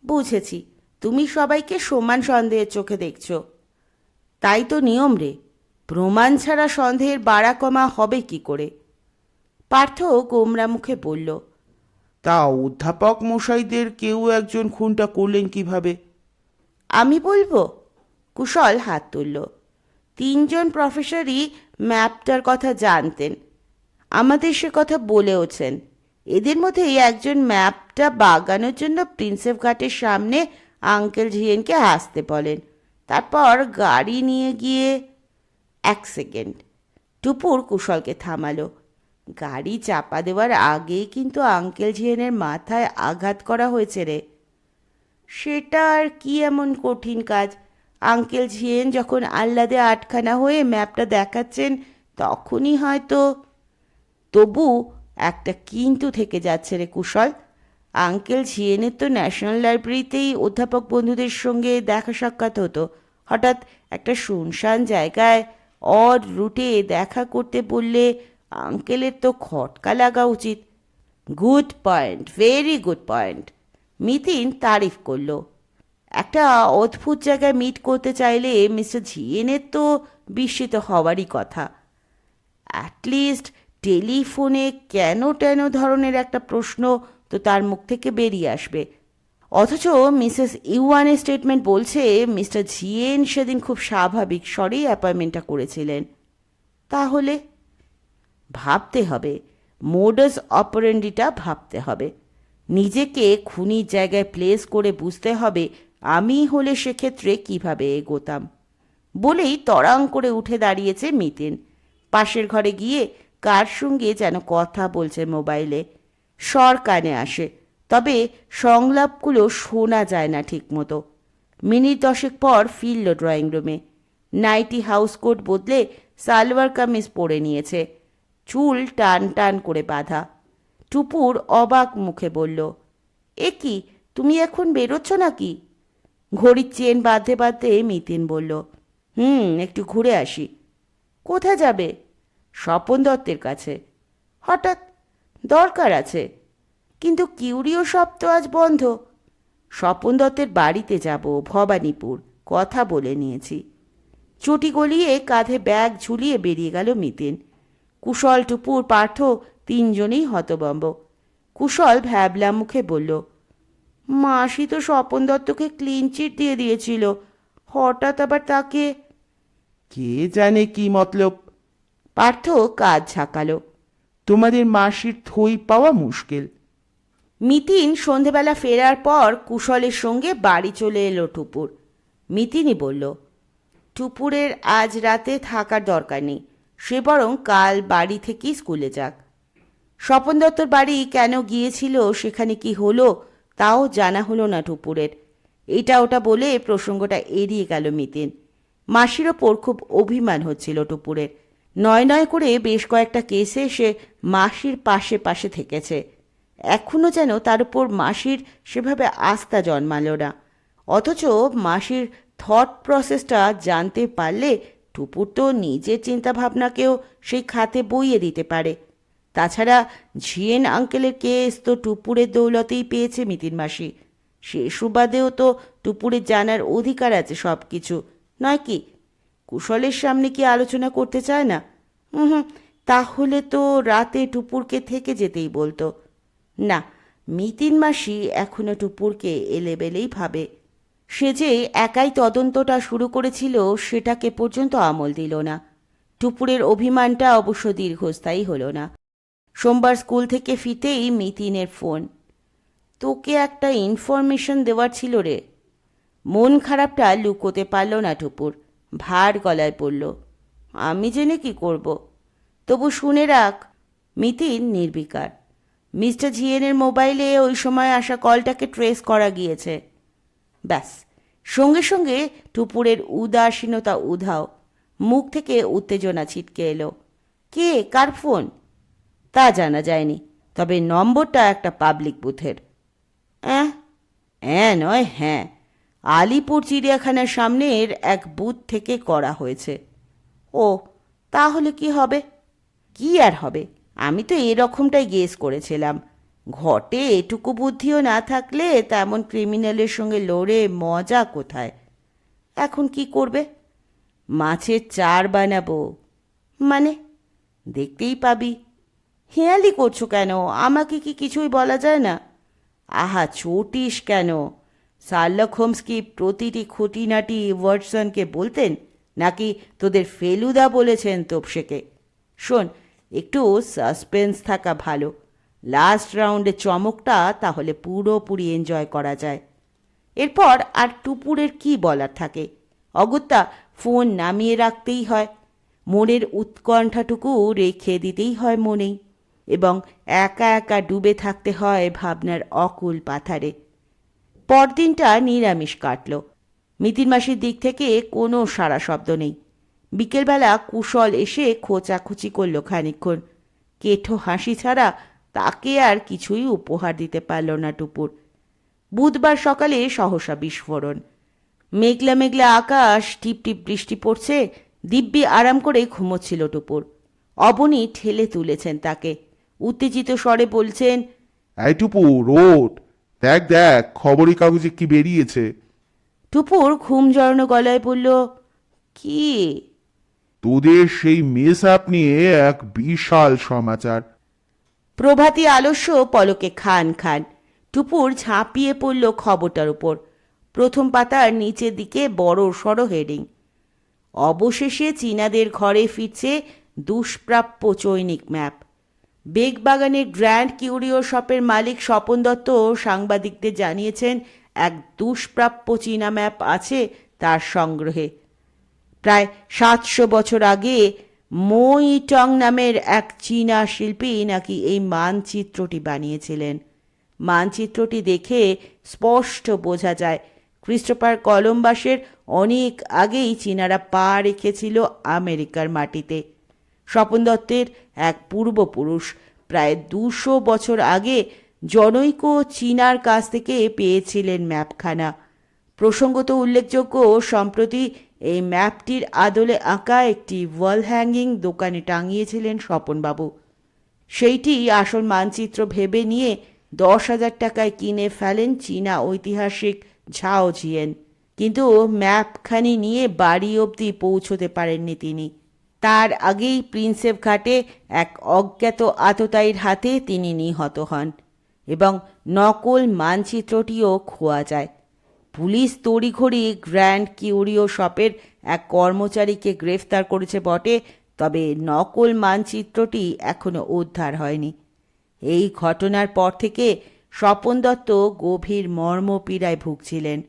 বুঝেছি, তুমি সবাইকে সমান সন্দেহের চোখে দেখছো। তাই তো নিয়ম রে, প্রমাণ ছাড়া সন্দেহের বাড়া কমা হবে কি করে? পার্থ গোমরা মুখে বলল, তা অধ্যাপক মশাইদের কেউ একজন খুনটা করলেন কিভাবে? আমি বলবো? কুশল হাত তুলল। তিনজন প্রফেসরই ম্যাপটার কথা জানতেন, আমাদের সে কথা বলেওছেন। এদের মধ্যেই একজন ম্যাপটা বাগানোর জন্য প্রিন্সেপ ঘাটের সামনে আঙ্কেল ঝিয়েনকে আসতে বলেন। তারপর গাড়ি নিয়ে গিয়ে... এক সেকেন্ড, টুপুর কুশলকে থামালো। গাড়ি চাপা দেওয়ার আগেই কিন্তু আঙ্কেল ঝিয়েনের মাথায় আঘাত করা হয়েছে রে। সেটা আর কি এমন কঠিন কাজ? আঙ্কেল ঝিয়েন যখন আহ্লাদে আটখানা হয়ে ম্যাপটা দেখাচ্ছেন তখনই হয়তো... তবু একটা কিন্তু থেকে যাচ্ছে রে কুশল। আঙ্কেল ঝিয়েনের তো ন্যাশনাল লাইব্রেরিতেই অধ্যাপক বন্ধুদের সঙ্গে দেখা সাক্ষাৎ হতো। হঠাৎ একটা শুনশান জায়গায় অড রুটে দেখা করতে বললে আঙ্কেলের তো খটকা লাগা উচিত। Good point, very good point. Mitin তারিফ করল। একটা অদ্ভুত জায়গায় মিট করতে চাইলে মিস্টার ঝিয়েনের তো বিস্মিত হওয়ারই কথা। অ্যাটলিস্ট টেলিফোনে কেন টেন ধরনের একটা প্রশ্ন তো তার মুখ থেকে বেরিয়ে আসবে। অথচ মিসেস ইউয়ানের স্টেটমেন্ট বলছে মিস্টার ঝিয়েন সেদিন খুব স্বাভাবিক স্বরেই অ্যাপয়েন্টমেন্টটা করেছিলেন। তাহলে ভাবতে হবে, মোডাস অপারেন্ডিটা ভাবতে হবে। নিজেকে খুনির জায়গায় প্লেস করে বুঝতে হবে আমি হলে সেক্ষেত্রে কিভাবে এগোতাম। বলেই তড়াং করে উঠে দাঁড়িয়েছে মিতিন। পাশের ঘরে গিয়ে কার সঙ্গে যেন কথা বলছে মোবাইলে। স্বর কানে আসে, তবে সংলাপগুলো শোনা যায় না ঠিক মতো। মিনিট 10 পর ফিরল ড্রয়িং রুমে। নাইটি হাউস কোট বদলে সালোয়ার কামিজ পরে নিয়েছে, চুল টান টান করে বাঁধা। টুপুর অবাক মুখে বলল, এ কি, তুমি এখন বেরোচ্ছ নাকি? ঘড়ির চেন বাঁধতে বাঁধতে মিতিন বলল, একটু ঘুরে আসি। কোথায় যাবে? স্বপন দত্তের কাছে। হঠাৎ? দরকার আছে, কিন্তু কিউরিও শপ তো আজ বন্ধ। স্বপন দত্তের বাড়িতে যাব, ভবানীপুর, কথা বলে নিয়েছি। চটি গলিয়ে কাঁধে ব্যাগ ঝুলিয়ে বেরিয়ে গেল মিতিন। কুশল, টুপুর, পার্থ তিনজনেই হতবম্ব। কুশল ভ্যাবলা মুখে বলল, মাসি তো স্বপন দত্তকে ক্লিন চিট দিয়ে দিয়েছিল, হঠাৎ আবার তাকে... কে জানে কি মতলব। পার্থ কাজ ঝাঁকালো। তোমাদের মাসির থই পাওয়া মুশকিল। মিতিন সন্ধেবেলা ফেরার পর কুশলের সঙ্গে বাড়ি চলে এলো টুপুর। মিতিনই বলল, টুপুরের আজ রাতে থাকার দরকার নেই, সে বরং কাল বাড়ি থেকেই স্কুলে যাক। স্বপন দত্তর বাড়ি কেন গিয়েছিল, সেখানে কি হলো তাও জানা হলো না টুপুরের। এটা ওটা বলে প্রসঙ্গটা এড়িয়ে গেল মিতিন। মাসির ওপর খুব অভিমান হচ্ছিল টুপুরের। নয় নয় করে বেশ কয়েকটা কেসে সে মাসির পাশে পাশে থেকেছে। এখনও যেন তার উপর মাসির সেভাবে আস্থা জন্মালো না। অথচ মাসির থট প্রসেসটা জানতে পারলে টুপুর তো নিজের চিন্তাভাবনাকেও সেই খাতে বইয়ে দিতে পারে। তাছাড়া ঝিয়েন আঙ্কেলের কেস তো টুপুরের দৌলতেই পেয়েছে মিতিন মাসি। সে সুবাদেও তো টুপুরের জানার অধিকার আছে সব কিছু, নয় কি? কুশলের সামনে কি আলোচনা করতে চায় না? তাহলে তো রাতে টুপুরকে থেকে যেতেই বলতো। না, মিতিন মাসি এখনো টুপুরকে এলেবেলেই ভাবে। সে যে একাই তদন্তটা শুরু করেছিল সেটাকে পর্যন্ত আমল দিল না। টুপুরের অভিমানটা অবশ্য দীর্ঘস্থায়ী হলো না। সোমবার স্কুল থেকে ফিরতেই মিতিনের ফোন। তোকে একটা ইনফরমেশন দেওয়ার ছিল রে। মন খারাপটা লুকোতে পারল না টুপুর, ভার গলায় পড়ল। আমি জেনে কি করব? তবু শুনে রাখ। মিতিন নির্বিকার। মিস্টার জিএনের মোবাইলে ওই সময় আসা কলটাকে ট্রেস করা গিয়েছে। ব্যাস, সঙ্গে সঙ্গে টুপুরের উদাসীনতা উধাও, মুখ থেকে উত্তেজনা ছিটকে এলো। কে, কার ফোন তা জানা যায়নি, তবে নম্বরটা একটা পাবলিক বুথের। নয়, হ্যাঁ, আলিপুর চিড়িয়াখানার সামনের এক বুথ থেকে করা হয়েছে। ও, তাহলে কি হবে? কি আর হবে, আমি তো এরকমটাই গেস করেছিলাম। ঘটে এটুকু বুদ্ধিও না থাকলে তেমন ক্রিমিনালের সঙ্গে লড়ে মজা কোথায়? এখন কি করবে? মাছের চার বানাবো মানে? দেখতেই পাবি। হেয়ালি করছো কেন? আমাকে কি কিছুই বলা যায় না? আহা, চটিস কেন? শার্লক হোমস কি প্রতিটি খুঁটিনাটি ওয়াটসনকে বলতেন, নাকি তোদের ফেলুদা বলেছেন তোপসেকে? শোন, একটু সাসপেন্স থাকা ভালো। লাস্ট রাউন্ডে চমকটা তাহলে পুরোপুরি এনজয় করা যায়। এরপর আর টুপুরের কি বলার থাকে? অগত্যা ফোন নামিয়ে রাখতেই হয়, মনের উৎকণ্ঠাটুকু রেখে দিতেই হয় মনেই, এবং একা একা ডুবে থাকতে হয় ভাবনার অকুল পাথারে। পরদিনটা নিরামিষ কাটল। মিতিন মাসির দিক থেকে কোনো সাড়া শব্দ নেই। বিকেলবেলা কুশল এসে খোঁচাখুচি করল খানিকক্ষণ। কেঠো হাসি ছাড়া তাকে আর কিছুই উপহার দিতে পারল না টুপুর। বুধবার সকালে সহসা বিস্ফোরণ। মেঘলা মেঘলা আকাশ, টিপ টিপ বৃষ্টি পড়ছে। দিব্যি আরাম করে ঘুমোচ্ছিল টুপুর। অবনী ঠেলে তুলেছেন তাকে, উত্তেজিত স্বরে বলছেন, এই টুপু, রোড দেখ দেখ, খবরের কাগজে কি বেরিয়েছে। টুপুর ঘুম জড়ানো গলায় বলল, কি? তোদের সেই মিস আপ নিয়ে এক বিশাল সমাচার। প্রভাতী আলস্য পলকে খান খান। টুপুর ঝাঁপিয়ে পড়ল খবরটার উপর। প্রথম পাতার নিচের দিকে বড় সড় হেডিং, অবশেষে চীনাদের ঘরে ফিরছে দুষ্প্রাপ্য চৈনিক ম্যাপ। বেগবাগানের গ্র্যান্ড কিউরিও শপের মালিক স্বপন দত্ত সাংবাদিকদের জানিয়েছেন, এক দুষ্প্রাপ্য চীনা ম্যাপ আছে তার সংগ্রহে। প্রায় 700 বছর আগে মো ইটং নামের এক চীনা শিল্পী নাকি এই মানচিত্রটি বানিয়েছিলেন। মানচিত্রটি দেখে স্পষ্ট বোঝা যায় ক্রিস্টোফার কলম্বাসের অনেক আগেই চীনারা পা রেখেছিল আমেরিকার মাটিতে। স্বপন দত্তের এক পূর্বপুরুষ প্রায় 200 বছর আগে জনৈক চীনার কাছ থেকে পেয়েছিলেন ম্যাপখানা। প্রসঙ্গত উল্লেখযোগ্য, সম্প্রতি এই ম্যাপটির আদলে আঁকা একটি ওয়াল হ্যাঙ্গিং দোকানে টাঙিয়েছিলেন স্বপনবাবু। সেইটি আসল মানচিত্র ভেবে নিয়ে 10,000 টাকায় কিনে ফেলেন চীনা ঐতিহাসিক ঝাও জিয়েন। কিন্তু ম্যাপখানি নিয়ে বাড়ি অবধি পৌঁছতে পারেননি তিনি। তার আগেই প্রিন্সেপ ঘাটে এক অজ্ঞাত আততায়ীর হাতে তিনি নিহত হন এবং নকল মানচিত্রটিও খোয়া যায়। পুলিশ তড়িঘড়ি গ্র্যান্ড কিউরিও শপের এক কর্মচারীকে গ্রেফতার করেছে বটে, তবে নকল মানচিত্রটি এখনো উদ্ধার হয়নি। এই ঘটনার পর থেকে স্বপন দত্ত গভীর মর্মপীড়ায় ভুগছিলেন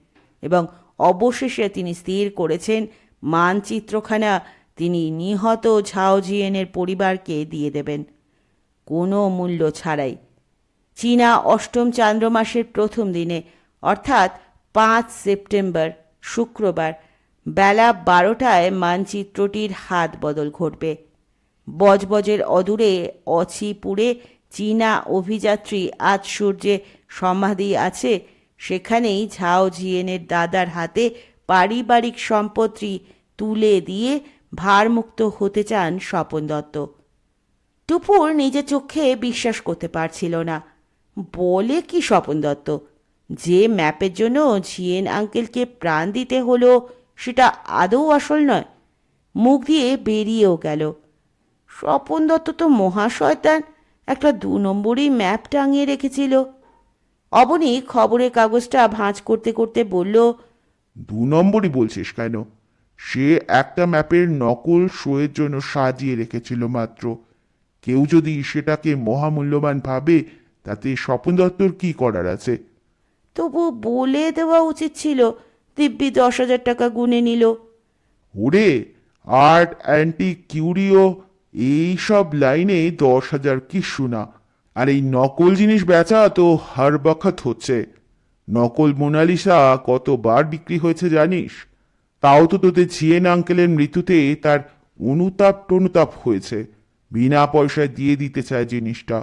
এবং অবশেষে তিনি স্থির করেছেন মানচিত্রখানা তিনি নিহত ঝাওজিয়েনের পরিবারকে দিয়ে দেবেন, কোনো মূল্য ছাড়াই। চীনা অষ্টম চান্দ্রমাসের প্রথম দিনে, অর্থাৎ 5 সেপ্টেম্বর শুক্রবার বেলা 12টায় মানচিত্রটির হাত বদল ঘটবে। বজবজের অদূরে অচিপুরে চীনা অভিযাত্রী আজ সূর্যে সমাধি আছে, সেখানেই ঝাও জিয়েনের দাদার হাতে পারিবারিক সম্পত্তি তুলে দিয়ে ভারমুক্ত হতে চান স্বপন দত্ত। টুপুর নিজের চোখে বিশ্বাস করতে পারছিল না। বলে কি স্বপন দত্ত? যে ম্যাপের জন্য জিয়েন আঙ্কেলকে প্রাণ দিতে হলো সেটা আদৌ আসল নয়। মুখ দিয়ে বেরিয়েও গেল, স্বপন দত্ত তো মহাশয়তান, একটা 2 নম্বরই ম্যাপ টাঙিয়ে রেখেছিল। অবনী খবরের কাগজটা ভাঁজ করতে করতে বলল, 2 নম্বরই বলছিস কেন? সে একটা ম্যাপের নকল শোয়ের জন্য সাজিয়ে রেখেছিল মাত্র। কেউ যদি সেটাকে মহামূল্যবান ভাবে, তাতে স্বপন দত্তর কি করার আছে? তবু বলে দেওয়া উচিত ছিল, দিব্যি 10,000 টাকা গুনে নিল। ওরে, আর্ট অ্যান্টি কিউরিও এইসব লাইনে 10,000 কিচ্ছু না। আর এই নকল জিনিস বেচা তো হার বখত হচ্ছে। নকল মোনালিসা কতবার বিক্রি হয়েছে জানিস? তাও তো তোদের জিএন আঙ্কেলের মৃত্যুতে তার অনুতাপ টনুতাপ হয়েছে, বিনা পয়সায় দিয়ে দিতে চায় জিনিসটা।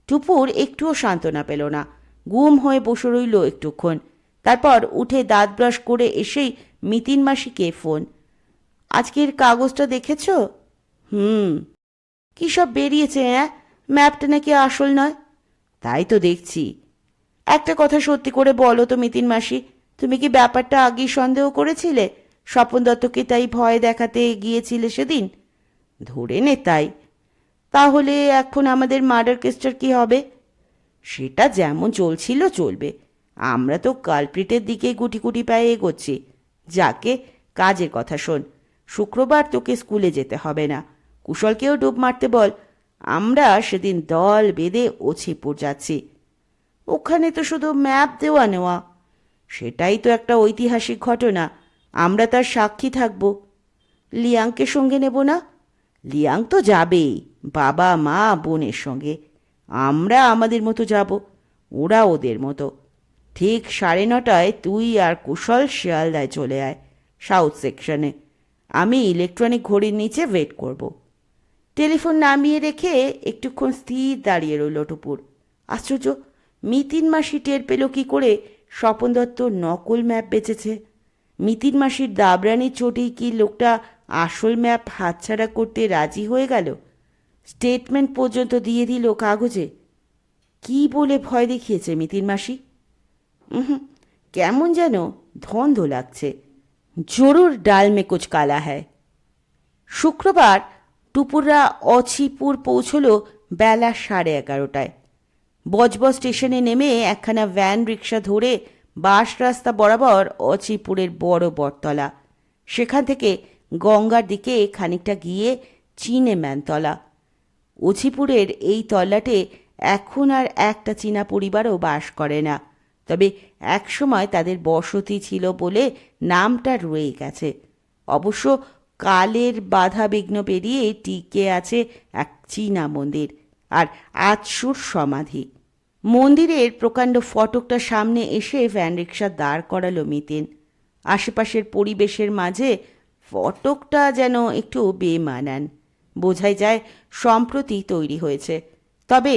টুপুর একটুও সান্ত্বনা পেল না, গুম হয়ে বসে রইল একটুক্ষণ। তারপর উঠে দাঁত ব্রাশ করে এসেই মিতিন মাসিকে ফোন। আজকের কাগজটা দেখেছ? কি সব বেরিয়েছে? ম্যাপটা নাকি আসল নয়। তাই তো দেখছি। একটা কথা সত্যি করে বলো তো মিতিন মাসি, তুমি কি ব্যাপারটা আগেই সন্দেহ করেছিলে? স্বপন দত্তকে তাই ভয় দেখাতে গিয়েছিলে সেদিন? ধরে নে তাই। তাহলে এখন আমাদের মার্ডার কেসটার কি হবে? সেটা যেমন চলছিল চলবে। আমরা তো কালপ্রিটের দিকে গুটি গুটি পায়ে এগোচ্ছি। যাকে, কাজের কথা শোন, শুক্রবার তোকে স্কুলে যেতে হবে না। কুশলকেও ডুব মারতে বল। আমরা সেদিন দল বেঁধে ওছিপুর যাচ্ছি। ওখানে তো শুধু ম্যাপ দেওয়া নেওয়া। সেটাই তো একটা ঐতিহাসিক ঘটনা, আমরা তার সাক্ষী থাকব। লিয়াংকে সঙ্গে নেব না? লিয়াং তো যাবেই, বাবা মা বোনের সঙ্গে। আমরা আমাদের মতো যাব, ওরা ওদের মতো। ঠিক 9:30 তুই আর কুশল শিয়ালদায় চলে আয়, সাউথ সেকশনে। আমি ইলেকট্রনিক ঘড়ির নিচে ওয়েট করব। টেলিফোন নামিয়ে রেখে একটুক্ষণ স্থির দাঁড়িয়ে রইল টুপুর। আশ্চর্য, মিতিন মাসি টের পেল কি করে স্বপন দত্ত নকল ম্যাপ বেচেছে? মিতিন মাসির দাবরানির চোটেই কি লোকটা আসল ম্যাপ হাতছাড়া করতে রাজি হয়ে গেল? স্টেটমেন্ট পর্যন্ত দিয়ে দিল কাগজে। কি বলে ভয় দেখিয়েছে মিতিন মাসি? কেমন যেন ধন্ধ লাগছে। জরুর ডাল মে কুচ কালা হ্যায়। শুক্রবার টুপুররা অছিপুর পৌঁছল বেলা 11:30টায়। বজবজ স্টেশনে নেমে একখানা ভ্যান রিক্সা ধরে বাস রাস্তা বরাবর অছিপুরের বড় বটতলা, সেখান থেকে গঙ্গার দিকে খানিকটা গিয়ে চীনে ম্যানতলা। অছিপুরের এই তল্লাটে এখন আর একটা চীনা পরিবারও বাস করে না, তবে একসময় তাদের বসতি ছিল বলে নামটা রয়ে গেছে। অবশ্য কালের বাধা বিঘ্ন পেরিয়ে টিকে আছে এক চীনা মন্দির আর আতসুর সমাধি। মন্দিরের প্রকাণ্ড ফটকটা সামনে এসে ভ্যান রিক্সা দাঁড় করালো মিতিন। আশেপাশের পরিবেশের মাঝে ফটকটা যেন একটু বেমানান। বোঝাই যায় সম্প্রতি তৈরি হয়েছে, তবে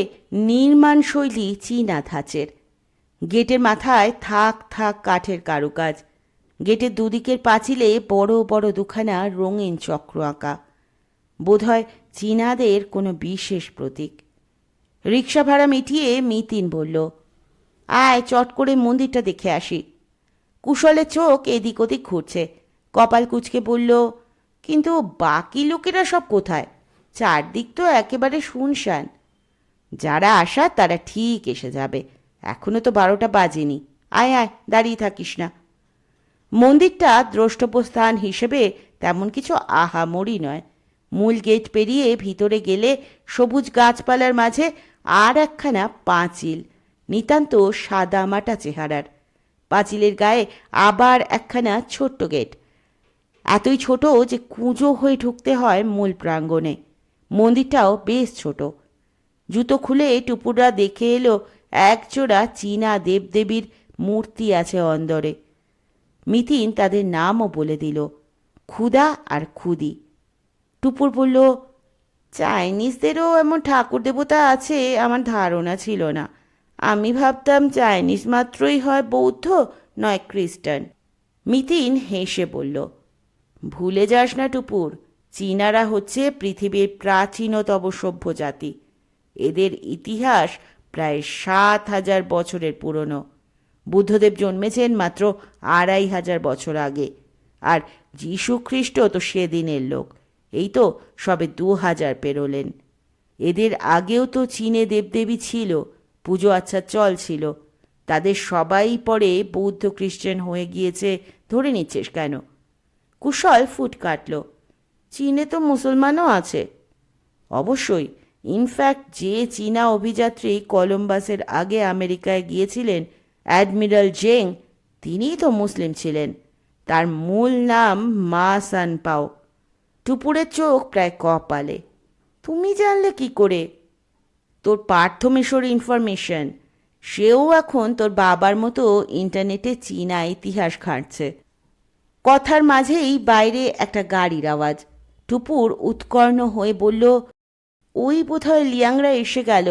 নির্মাণ শৈলী চীনা ধাঁচের। গেটের মাথায় থাক থাক কাঠের কারুকাজ। গেটের দুদিকের পাঁচিলে বড় বড় দুখানা রঙিন চক্র আঁকা, বোধহয় চীনাদের কোনো বিশেষ প্রতীক। রিক্সা ভাড়া মিটিয়ে মিতিন বলল, আয় চট করে মন্দিরটা দেখে আসি। কুশলের চোখ এদিক ওদিক ঘুরছে, কপাল কুঁচকে বলল, কিন্তু বাকি লোকেরা সব কোথায়? চারদিক তো একেবারে শুনশান। যারা আসার তারা ঠিক এসে যাবে, এখনো তো 12টা বাজেনি। আয় আয়, দাঁড়িয়ে থাকিস না। মন্দিরটা দ্রষ্টব্য স্থান হিসেবে তেমন কিছু আহামরি নয়। মূল গেট পেরিয়ে ভিতরে গেলে সবুজ গাছপালার মাঝে আর একখানা পাঁচিল, নিতান্ত সাদামাটা চেহারার। পাঁচিলের গায়ে আবার একখানা ছোট্ট গেট, এতই ছোট যে কুঁজো হয়ে ঢুকতে হয় মূল প্রাঙ্গণে। মন্দিরটাও বেশ ছোট। জুতো খুলে টুপুররা দেখে এলো একজোড়া চীনা দেবদেবীর মূর্তি আছে অন্দরে। মিতিন তাদের নামও বলে দিল, ক্ষুদা আর ক্ষুদি। টুপুর বলল, চাইনিজদেরও এমন ঠাকুর দেবতা আছে আমার ধারণা ছিল না। আমি ভাবতাম চাইনিজ মাত্রই হয় বৌদ্ধ, নয় খ্রিস্টান। মিতিন হেসে বলল, ভুলে যাস না টুপুর, চীনারা হচ্ছে পৃথিবীর প্রাচীনতম সভ্য জাতি। এদের ইতিহাস প্রায় 7,000 বছরের পুরনো। বুদ্ধদেব জন্মেছেন মাত্র 2,500 বছর আগে, আর যীশু খ্রিস্ট তো সেদিনের লোক, এই তো সবে 2000 পেরোলেন। এদের আগেও তো চীনে দেবদেবী ছিল, পুজো আচ্ছা চল ছিল। তাদের সবাই পরে বৌদ্ধ খ্রিস্টান হয়ে গিয়েছে ধরে নিচ্ছিস কেন? কুশল ফুট কাটল, চীনে তো মুসলমানও আছে। অবশ্যই, ইনফ্যাক্ট যে চীনা অভিযাত্রী কলম্বাসের আগে আমেরিকায় গিয়েছিলেন, অ্যাডমিরাল জেং, তিনিই তো মুসলিম ছিলেন। তার মূল নাম মা সানপাও। টুপুরের চোখ প্রায় কপালে। তুমি জানলে কি করে? তোর পার্থমেশ্বর ইনফরমেশন। সেও এখন তোর বাবার মতো ইন্টারনেটে চীনা ইতিহাস ঘাঁটছে। কথার মাঝেই বাইরে একটা গাড়ির আওয়াজ। টুপুর উৎকর্ণ হয়ে বলল, ওই বোধহয় লিয়াংরা এসে গেল,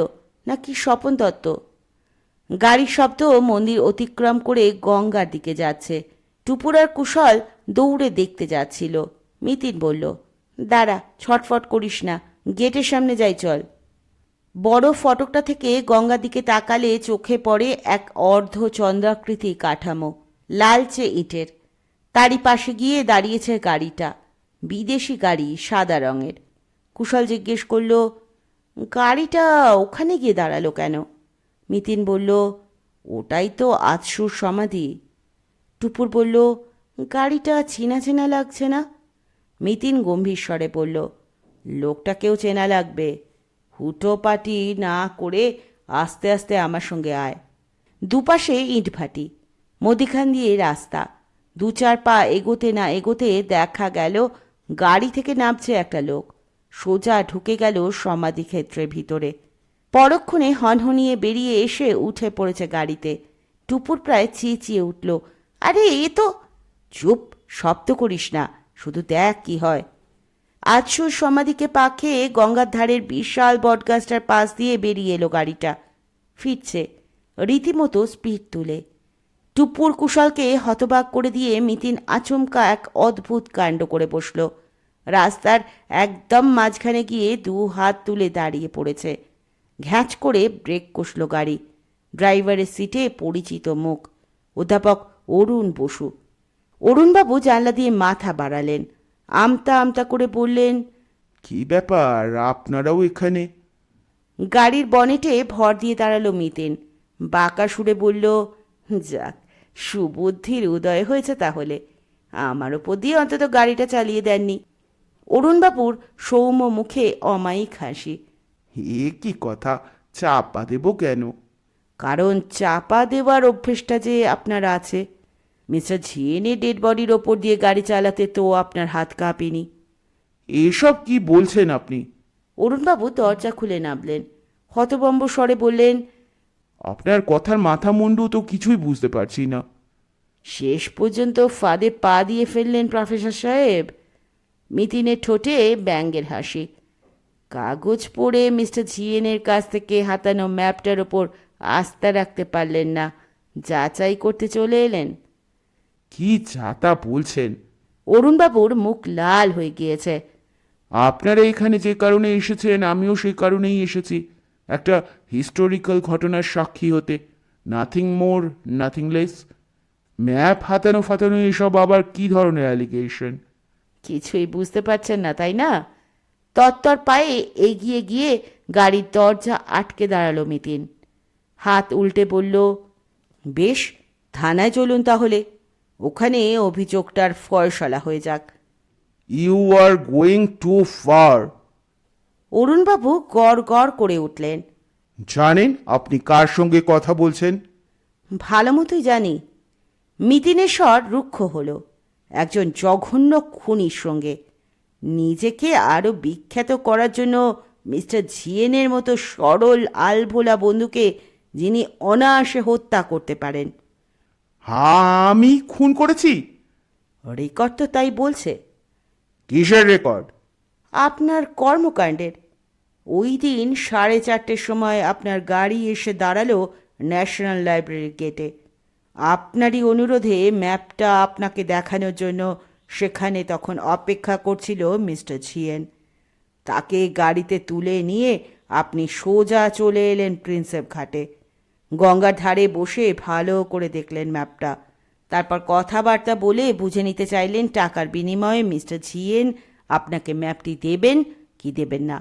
নাকি স্বপন দত্ত। গাড়ির শব্দ মন্দির অতিক্রম করে গঙ্গার দিকে যাচ্ছে। টুপুর আর কুশল দৌড়ে দেখতে যাচ্ছিল। মিতিন বলল, দাঁড়া, ছটফট করিস না, গেটের সামনে যাই চল। বড় ফটকটা থেকে গঙ্গার দিকে তাকালে চোখে পড়ে এক অর্ধ চন্দ্রাকৃতি কাঠামো, লালচে ইটের। তারই পাশে গিয়ে দাঁড়িয়েছে গাড়িটা, বিদেশি গাড়ি, সাদা রঙের। কুশল জিজ্ঞেস করল, গাড়িটা ওখানে গিয়ে দাঁড়ালো কেন? মিতিন বলল, ওটাই তো আতসুর সমাধি। টুপুর বলল, গাড়িটা চেনা চেনা লাগছে না? মিতিন গম্ভীর স্বরে বলল, লোকটাকেও চেনা লাগবে। হুটোপাটি না করে আস্তে আস্তে আমার সঙ্গে আয়। দুপাশে ইটভাটি, মধ্যিখান দিয়ে রাস্তা। 2-4 পা এগোতে না এগোতে দেখা গেল গাড়ি থেকে নামছে একটা লোক, সোজা ঢুকে গেল সমাধিক্ষেত্রের ভিতরে। পরক্ষণে হনহনিয়ে বেরিয়ে এসে উঠে পড়েছে গাড়িতে। টুপুর প্রায় চেঁচিয়ে উঠল, আরে এ তো! চুপ, শব্দ করিস না, শুধু দেখ কি হয়। আজসুর সমাধিকে পাখে গঙ্গার ধারের বিশাল বটগাছটার পাশ দিয়ে বেরিয়ে এলো গাড়িটা। ফিরছে রীতিমতো স্পিড তুলে। টুপুর কুশলকে হতবাক করে দিয়ে মিতিন আচমকা এক অদ্ভুত কাণ্ড করে বসল। রাস্তার একদম মাঝখানে গিয়ে 2 হাত তুলে দাঁড়িয়ে পড়েছে। ঘ্যাঁচ করে ব্রেক কষল গাড়ি। ড্রাইভারের সিটে পরিচিত মুখ, অধ্যাপক অরুণ বসু। অরুণবাবু জানলা দিয়ে মাথা বাড়ালেন, আমতা আমতা করে বললেন, কি ব্যাপার, আপনারাও এখানে? গাড়ির বনেটে ভর দিয়ে দাঁড়ালো মিতিন। বাঁকা সুরে বলল, যাক, সুবুদ্ধির উদয় হয়েছে তাহলে। আমার ওপর দিয়ে অন্তত গাড়িটা চালিয়ে দেননি। অরুণবাবুর সৌম্য মুখে অমায়িক হাসি। এ কি কথা, চাপা দেব কেন? কারণ চাপা দেওয়ার অভ্যেসটা যে আপনার আছে। মিস্টার ঝিয়েনের ডেড বডির ওপর দিয়ে গাড়ি চালাতে তো আপনার হাত কাঁপেনি। এসব কি বলছেন আপনি? অরুণবাবু দরজা খুলে নামলেন। হতবম্ব স্বরে বললেন, আপনার কথার মাথা মুন্ডু তো কিছুই বুঝতে পারছি না। শেষ পর্যন্ত ফাঁদে পা দিয়ে ফেললেন প্রফেসর সাহেব। মিতিনের ঠোঁটে ব্যঙ্গের হাসি। কাগজ পড়ে মিস্টার ঝিয়েনের কাছ থেকে হাতানো ম্যাপটার ওপর আস্থা রাখতে পারলেন না, যাচাই করতে চলে এলেন। কি যাতা বলছেন? অরুণবাবুর মুখ লাল হয়ে গিয়েছে। আপনারা এখানে যে কারণে এসেছেন আমিও সেই কারণেই এসেছি, একটা হিস্টোরিক্যাল ঘটনার সাক্ষী হতে। Nothing more, nothing less. Map হাতানো ফাতানো এসব আবার কি ধরনের অ্যালিগেশন? কিছুই বুঝতে পারছেন না, তাই না? তত্তর পায়ে এগিয়ে গিয়ে গাড়ির দরজা আটকে দাঁড়ালো মিতিন। হাত উল্টে বলল, বেশ, থানায় চলুন তাহলে। ওখানে অভিযোগটার ফয়সালা হয়ে যাক। You are going too far. অরুণবাবু গড় গড় করে উঠলেন। জানেন আপনি কার সঙ্গে কথা বলছেন? ভালো মতোই জানি। মিতিনের স্বর রুক্ষ হলো। একজন জঘন্য খুনির সঙ্গে। নিজেকে আরও বিখ্যাত করার জন্য মিস্টার ঝিয়েনের মতো সরল আলভোলা বন্ধুকে যিনি অনায়াসে হত্যা করতে পারেন। আমি খুন করেছি? রেকর্ড তো তাই বলছে। কিসের রেকর্ড? আপনার কর্মকাণ্ডের। ওই দিন 4:30 সময় আপনার গাড়ি এসে দাঁড়ালো ন্যাশনাল লাইব্রেরির গেটে। আপনারই অনুরোধে ম্যাপটা আপনাকে দেখানোর জন্য সেখানে তখন অপেক্ষা করছিল মিস্টার ঝিয়েন। তাকে গাড়িতে তুলে নিয়ে আপনি সোজা চলে এলেন প্রিন্সেপ ঘাটে। গঙ্গার ধারে বসে ভালো করে দেখলেন ম্যাপটা। তারপর কথাবার্তা বলে বুঝে নিতে চাইলেন টাকার বিনিময়ে মিস্টার ঝিয়েন আপনাকে ম্যাপটি দেবেন কি দেবেন না।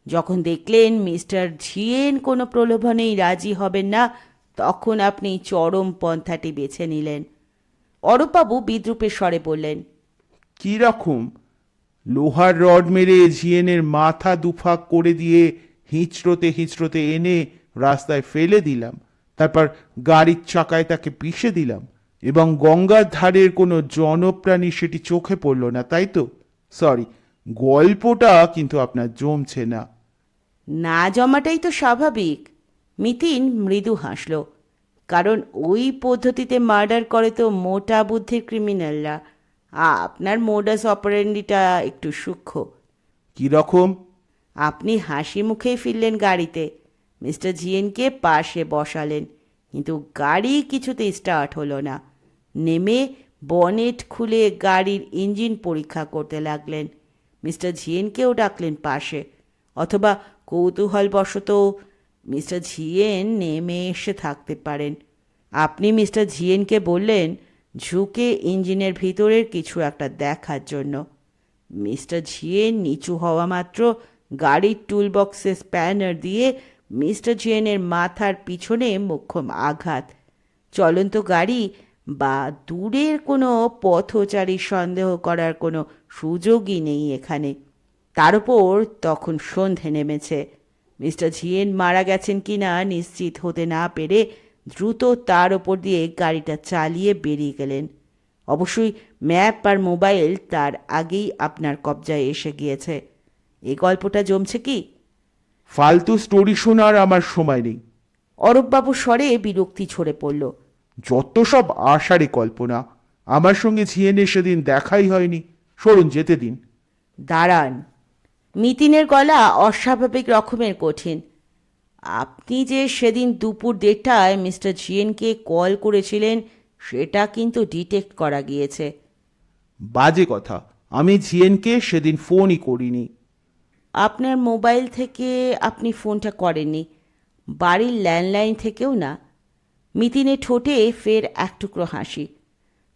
যখন দেখলেন মিস্টার ঝিয়েন কোনো প্রলোভনেই রাজি হবেন না, তখন আপনি চরম পন্থাটি বেছে নিলেন। অরূপবাবু বিদ্রূপের স্বরে বললেন, কি রকম? লোহার রড মেরে ঝিয়েনের মাথা দুফাক করে দিয়ে হিঁচড়োতে হিঁচড়োতে এনে রাস্তায় ফেলে দিলাম, তারপর গাড়ির চাকায় তাকে পিষে দিলাম, এবং গঙ্গার ধারের কোনো জনপ্রাণী সেটি চোখে পড়ল না, তাই তো? সরি, গল্পটা কিন্তু আপনার জমছে না। না জমাটাই তো স্বাভাবিক। মিতিন মৃদু হাসল। কারণ ওই পদ্ধতিতে মার্ডার করে তো মোটা বুদ্ধির ক্রিমিনালরা। আপনার মোডাস অপারেন্ডিটা একটু সূক্ষ্ম। কিরকম? আপনি হাসি মুখেই ফিরলেন গাড়িতে, মিস্টার জিএনকে পাশে বসালেন, কিন্তু গাড়ি কিছুতেই স্টার্ট হলো না। নেমে বনেট খুলে গাড়ির ইঞ্জিন পরীক্ষা করতে লাগলেন। মিস্টার জিএনকেও ডাকলেন পাশে, অথবা কৌতূহলবশত মিস্টার জিএন নেমে এসে থাকতে পারেন। আপনি মিস্টার জিএনকে বললেন ঝুঁকে ইঞ্জিনের ভিতরের কিছু একটা দেখার জন্য। মিস্টার জিএন নিচু হওয়া মাত্র গাড়ির টুলবক্সে স্প্যানার দিয়ে মিস্টার জিএনের মাথার পিছনে মোক্ষম আঘাত। চলন্ত গাড়ি বা দূরের কোনো পথচারীর সন্দেহ করার কোনো সুযোগই নেই এখানে। তার উপর তখন সন্ধে নেমেছে। মিস্টার জিএন মারা গেছেন কিনা নিশ্চিত হতে না পেরে দ্রুত তার ওপর দিয়ে গাড়িটা চালিয়ে বেরিয়ে গেলেন। অবশ্যই ম্যাপ আর মোবাইল তার আগেই আপনার কবজায় এসে গিয়েছে। এই গল্পটা জমছে কি? ফালতু স্টোরি শোনার আমার সময় নেই। অরূপবাবুর স্বরে বিরক্তি ঝরে পড়ল। যত সব আশারে কল্পনা। আমার সঙ্গে ঝিয়েনের সেদিন দেখাই হয়নি। সরুন, যেতে দিন। দাঁড়ান। মিতিনের গলা অস্বাভাবিক রকমের কঠিন। আপনি যে সেদিন দুপুর 1:30টায় মিস্টার জিএনকে কল করেছিলেন সেটা কিন্তু ডিটেক্ট করা গিয়েছে। বাজে কথা, আমি ঝিয়েনকে সেদিন ফোনই করিনি। আপনার মোবাইল থেকে আপনি ফোনটা করেননি, বাড়ির ল্যান্ডলাইন থেকেও না। মিতিনের ঠোঁটে ফের এক টুকরো হাসি।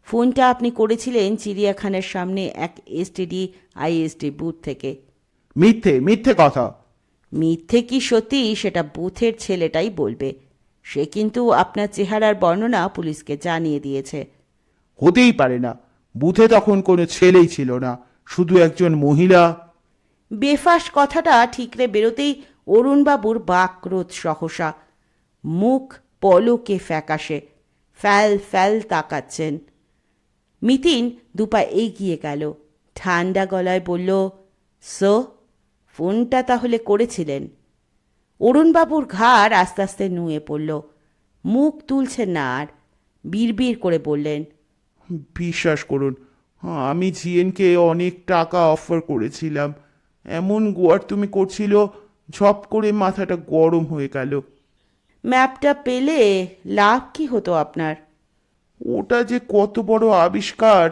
ফোনটা আপনি করেছিলেন চিড়িয়াখানার সামনে এক এসটিডি আইএসডি বুথ থেকে। মিথ্যে মিথ্যে কথা। মিথ্যে কি সত্যি সেটা বুথের ছেলেটাই বলবে। সে কিন্তু আপনার চেহারার বর্ণনা পুলিশকে জানিয়ে দিয়েছে। হতেই পারে না, বুথে তখন কোনো ছেলেই ছিল না, শুধু একজন মহিলা। বেফাস কথাটা ঠিকরে বেরোতেই অরুণবাবুর বাক্রোধ সহসা। মুখ পলকে ফ্যাকাশে, ফ্যাল ফ্যাল তাকাচ্ছেন। মিতিন দুপা এগিয়ে গেল, ঠান্ডা গলায় বলল, সো ফোনটা তাহলে করেছিলেন? অরুণবাবুর ঘাড় আস্তে আস্তে নুয়ে পড়ল। মুখ তুলছেন না আর, বিড়বিড় করে বললেন, বিশ্বাস করুন, আমি ঝিয়েনকে অনেক টাকা অফার করেছিলাম। এমন গোয়ার তুমি করছিল, ঝপ করে মাথাটা গরম হয়ে গেল। ম্যাপটা পেলে লাভ কি হতো আপনার? ওটা যে কত বড় আবিষ্কার,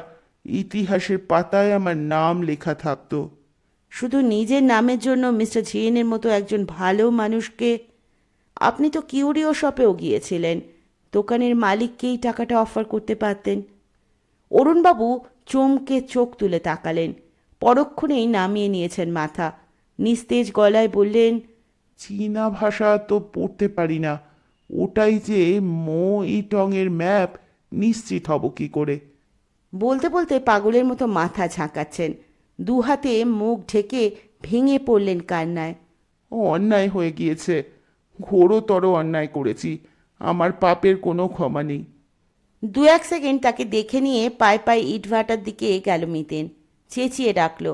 ইতিহাসের পাতায় আমার নাম লেখা থাকতো। শুধু নিজের নামের জন্য মিস্টার জিএনের মতো একজন ভালো মানুষকে? আপনি তো কিউরিও শপেও গিয়েছিলেন, দোকানের মালিককেই টাকাটা অফার করতে পারতেন। অরুণবাবু চমকে চোখ তুলে তাকালেন, পরক্ষণেই নামিয়ে নিয়েছেন মাথা। নিস্তেজ গলায় বললেন, চীনা ভাষা তো পড়তে পারি না, ওটাই যে মো ইটং এর ম্যাপ নিশ্চিত হব কি করে? বলতে বলতে পাগলের মতো মাথা ঝাঁকাচ্ছেন, দু হাতে মুখ ঢেকে ভেঙে পড়লেন কান্নায়। অন্যায় হয়ে গিয়েছে, ঘোরতর অন্যায় করেছি, আমার পাপের কোনো ক্ষমা নেই। 2-1 সেকেন্ড তাকে দেখে নিয়ে পায়ে পায়ে ইটভাটার দিকে গেল মিতেন। চেঁচিয়ে ডাকল,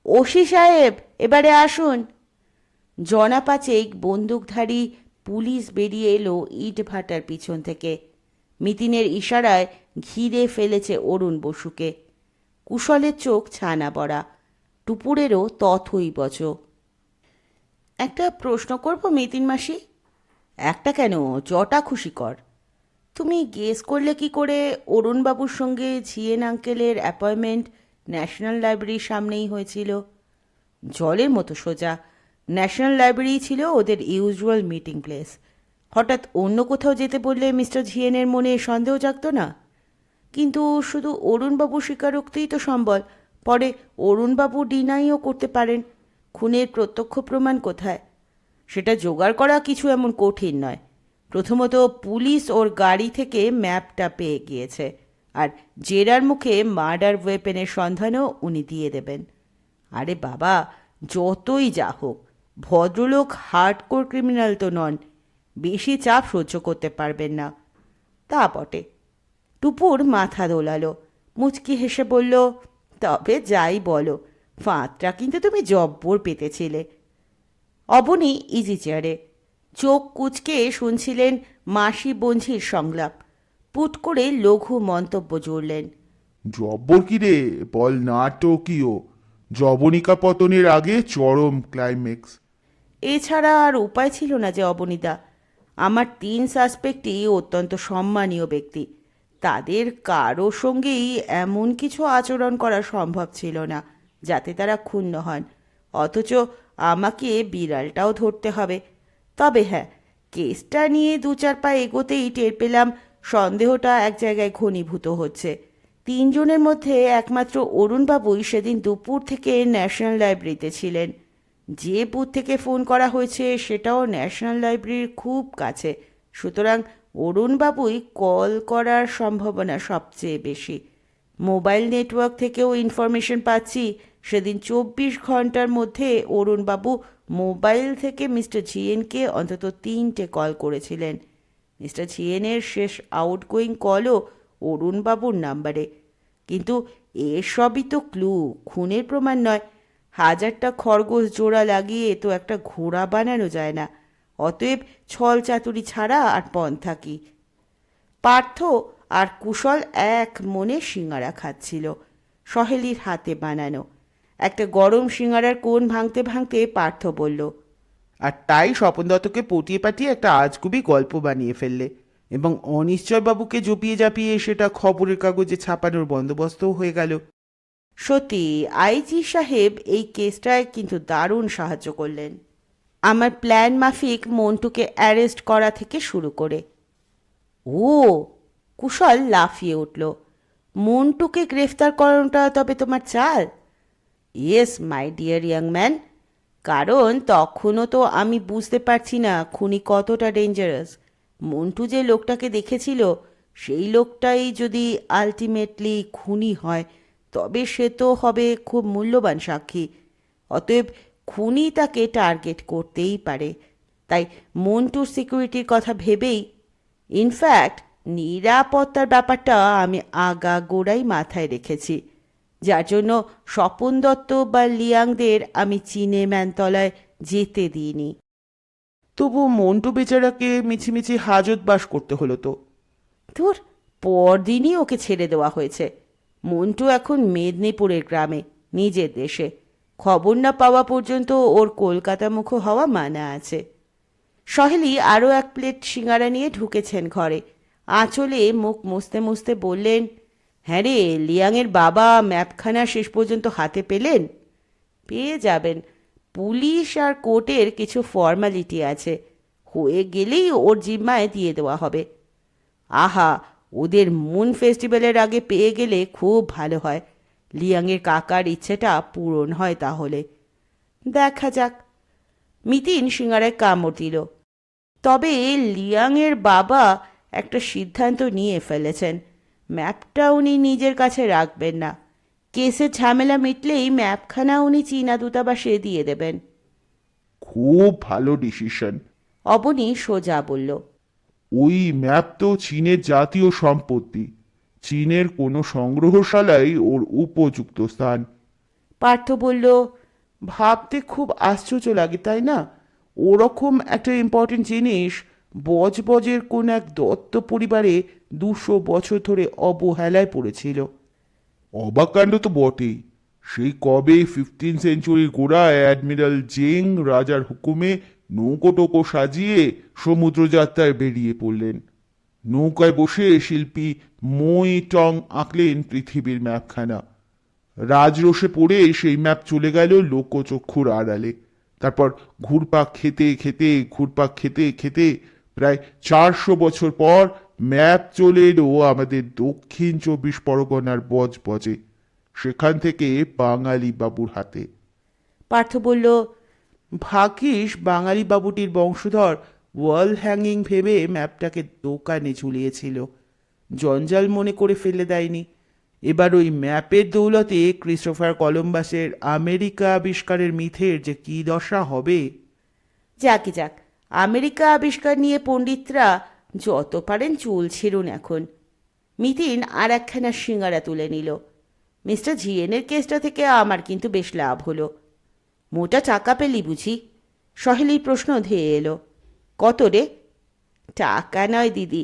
ওসি সাহেব, এবারে আসুন। জনা পাঁচেক বন্দুকধারী পুলিশ বেরিয়ে এলো ইটভাটার পিছন থেকে। মিতিনের ইশারায় ঘিরে ফেলেছে অরুণ বসুকে। কুশলের চোখ ছানা বড়া, টুপুরেরও তথই বচ। একটা প্রশ্ন করব মিতিন মাসি? একটা কেন, যটা খুশি কর। তুমি গেস করলে কি করে অরুণবাবুর সঙ্গে ঝিয়েন আঙ্কেলের অ্যাপয়েন্টমেন্ট ন্যাশনাল লাইব্রেরির সামনেই হয়েছিল? জলের মতো সোজা। ন্যাশনাল লাইব্রেরি ছিল ওদের ইউজুয়াল মিটিং প্লেস। হঠাৎ অন্য কোথাও যেতে বললে মিস্টার ঝিয়েনের মনে সন্দেহ জাগতো না? কিন্তু শুধু অরুণবাবুর স্বীকারোক্তিই তো সম্বল। পরে অরুণবাবু ডিনাইও করতে পারেন। খুনের প্রত্যক্ষ প্রমাণ কোথায়? সেটা জোগাড় করা কিছু এমন কঠিন নয়। প্রথমত পুলিশ ওর গাড়ি থেকে ম্যাপটা পেয়ে গিয়েছে, আর জেরার মুখে মার্ডার ওয়েপেনের সন্ধানও উনি দিয়ে দেবেন। আরে বাবা, যতই যা হোক, ভদ্রলোক হার্ডকোর ক্রিমিনাল তো নন, বেশি চাপ সহ্য করতে পারবেন না। তা বটে, টুপুর মাথা দোলালো, মুচকি হেসে বলল, তবে যাই বলো, ফাঁদটা কিন্তু তুমি জব্বর পেতেছিলে। অবনী ইজি চেয়ারে চোখ কুঁচকে শুনছিলেন মাসি বঞ্ঝির সংলাপ। পুট করে লঘু মন্তব্য জুড়লেন, জব্বর কি রে, বল নাটকীয়, জবনিকা পতনের আগে চরম ক্লাইম্যাক্স। এছাড়া আর উপায় ছিল না যে অবনীদা। আমার 3 সাসপেক্টই অত্যন্ত সম্মানীয় ব্যক্তি, তাদের কারো সঙ্গেই এমন কিছু আচরণ করা সম্ভব ছিল না যাতে তারা ক্ষুণ্ণ হন, অথচ আমাকে বিড়ালটাও ধরতে হবে। তবে হ্যাঁ, কেসটা নিয়ে 2-4 পা এগোতেই টের পেলাম সন্দেহটা এক জায়গায় ঘনীভূত হচ্ছে। 3 জনের মধ্যে একমাত্র অরুণবাবুই সেদিন দুপুর থেকে ন্যাশনাল লাইব্রেরিতে ছিলেন। যে বুথ থেকে ফোন করা হয়েছে সেটাও ন্যাশনাল লাইব্রেরির খুব কাছে, সুতরাং অরুণবাবুই কল করার সম্ভাবনা সবচেয়ে বেশি। মোবাইল নেটওয়ার্ক থেকেও ইনফরমেশন পাচ্ছি সেদিন 24 ঘন্টার মধ্যে অরুণবাবু মোবাইল থেকে মিস্টার জিএনকে অন্তত 3টে কল করেছিলেন। মিস্টার জিএনের শেষ আউটগোয়িং কলও অরুণবাবুর নাম্বারে। কিন্তু এসবই তো ক্লু, খুনের প্রমাণ নয়। 1000টা খরগোশ জোড়া লাগিয়ে তো একটা ঘোড়া বানানো যায় না, অতএব ছল চাতুরি ছাড়া আর পন্থা কি? পার্থ আর কুশল এক মনে সিঙাড়া খাচ্ছিল, সহেলির হাতে বানানো। একটা গরম সিঙাড়ার কোণ ভাঙতে ভাঙতে পার্থ বলল, আর তাই স্বপন দত্তকে পটিয়ে পাঠিয়ে একটা আজগুবি গল্প বানিয়ে ফেললে এবং অনিশ্চয়বাবুকে জপিয়ে জাপিয়ে সেটা খবরের কাগজে ছাপানোর বন্দোবস্তও হয়ে গেল। সত্যি আইজি সাহেব এই কেসটায় কিন্তু দারুণ সাহায্য করলেন, আমার প্ল্যান মাফিক মন্টুকে অ্যারেস্ট করা থেকে শুরু করে। ও, কুশল লাফিয়ে উঠল, মন্টুকে গ্রেফতার করানোটা তবে তোমার চাল? Yes my dear young man, কারণ তখনও তো আমি বুঝতে পারছি না খুনি কতটা ডেঞ্জারাস। মন্টু যে লোকটাকে দেখেছিল সেই লোকটাই যদি আলটিমেটলি খুনি হয় তবে সে তো হবে খুব মূল্যবান সাক্ষী। অতএব খুনি তাকে টার্গেট করতেই পারে। তাই মন্টুর সিকিউরিটির কথা ভেবেই, ইনফ্যাক্ট নিরাপত্তার ব্যাপারটা আমি আগাগোড়াই মাথায় রেখেছি, যার জন্য স্বপন দত্ত বা লিয়াংদের আমি চীনে ম্যানতলায় যেতে দিইনি। তবু মন্টু বেচারাকে মিছিমিছি হাজত বাস করতে হলো তো। ধুর, পরদিনই ওকে ছেড়ে দেওয়া হয়েছে। মন্টু এখন মেদিনীপুরের গ্রামে, নিজের দেশে। খবর না পাওয়া পর্যন্ত ওর কলকাতা মুখো হওয়া মানা আছে। সহেলি আরও 1 প্লেট সিঙাড়া নিয়ে ঢুকেছেন ঘরে। আঁচলে মুখ মুছতে মুছতে বললেন, হ্যাঁ রে, লিয়াংয়ের বাবা ম্যাপখানা শেষ পর্যন্ত হাতে পেলেন? পেয়ে যাবেন, পুলিশ আর কোর্টের কিছু ফর্মালিটি আছে, হয়ে গেলেই ওর জিম্মায় দিয়ে দেওয়া হবে। আহা, ওদের মুন ফেস্টিভ্যালের আগে পেয়ে গেলে খুব ভালো হয়, লিয়াংয়ের কাকার ইচ্ছেটা পূরণ হয় তাহলে। দেখা যাক। মিতিন সিঙ্গারায় কামড় দিল। তবে লিয়াংয়ের বাবা একটা সিদ্ধান্ত নিয়ে ফেলেছেন, ম্যাপটা উনি নিজের কাছে রাখবেন না। কেসের ঝামেলা মিটলেই ম্যাপখানা উনি চীনা দূতাবাসে দিয়ে দেবেন। খুব ভালো ডিসিশন। অবনী সোজা বলল, ওই ম্যাপ তো চীনের জাতীয় সম্পত্তি, চীনের কোনো সংগ্রহশালায় ওর উপযুক্ত স্থান। পার্থ বলল, ভাবতে খুব আশ্চর্য লাগে তাই না? ওরকম একটা ইম্পর্টেন্ট জিনিস বজবজের কোন এক দত্ত পরিবারে 200 বছর ধরে অবহেলায় পড়েছিল। অবাকাণ্ড তো বটেই। সেই কবে 15 সেঞ্চুরির গোড়ায় অ্যাডমিরাল জেং রাজার হুকুমে নৌকো টোকো সাজিয়ে সমুদ্রযাত্রায় বেরিয়ে পড়লেন। নৌকায় বসে শিল্পী মই টং আঁকলেন পৃথিবীর ম্যাপখানা। রাজরোষে পড়ে সেই ম্যাপ চলে গেল লোকচক্ষুর আড়ালে। তারপর ঘুরপাক খেতে খেতে প্রায় 400 বছর পর ম্যাপ চলে এলো আমাদের দক্ষিণ 24 পরগনার বজবজে, সেখান থেকে বাঙালি বাবুর হাতে। পার্থ বলল, ভাগ্যিস বাঙালি বাবুটির বংশধর ওয়াল হ্যাঙ্গিং ভেবে ম্যাপটাকে দোকানে ঝুলিয়েছিল, জঞ্জাল মনে করে ফেলে দেয়নি। এবার ওই ম্যাপের দৌলতে ক্রিস্টোফার কলম্বাসের আমেরিকা আবিষ্কারের মিথের যে কী দশা হবে। যাকে যাক, আমেরিকা আবিষ্কার নিয়ে পণ্ডিতরা যত পারেন চুল ছিঁড়ুন এখন। মিতিন আর একখানা সিঙ্গারা তুলে নিল। মিস্টার জিএনের কেসটা থেকে আমার কিন্তু বেশ লাভ হলো। মোটা টাকা পেলি বুঝি? সহেলির প্রশ্ন ধেয়ে এলো। কত রে? টাকা নয় দিদি,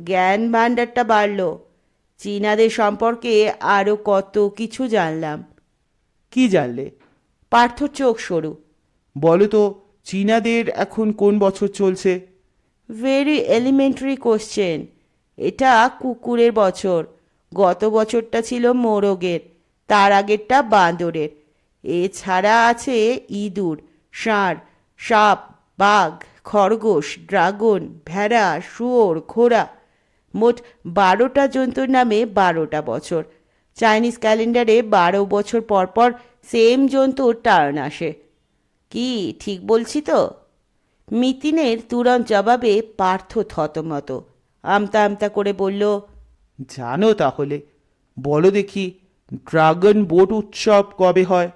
জ্ঞান ভাণ্ডারটা বাড়ল। চীনাদের সম্পর্কে আরও কত কিছু জানলাম। কি জানলে? পার্থর চোখ সরু। বলো তো, চীনাদের এখন কোন বছর চলছে? Very elementary question. এটা কুকুরের বছর। গত বছরটা ছিল মোরগের, তার আগেরটা বাঁদরের। এছাড়া আছে ইঁদুর, ষাঁড়, সাপ, বাঘ, খরগোশ, ড্রাগন, ভেড়া, শুয়োর, ঘোড়া। মোট 12টা জন্তুর নামে 12টা বছর। চাইনিজ ক্যালেন্ডারে 12 বছর পর পর সেম জন্তুর টার্ন আসে। কি ঠিক বলছি তো? মিতিনের তুরন্ত জবাবে পার্থ থতমত। আমতা আমতা করে বলল, জানো তাহলে? বলো দেখি, ড্রাগন বোট উৎসব কবে হয়?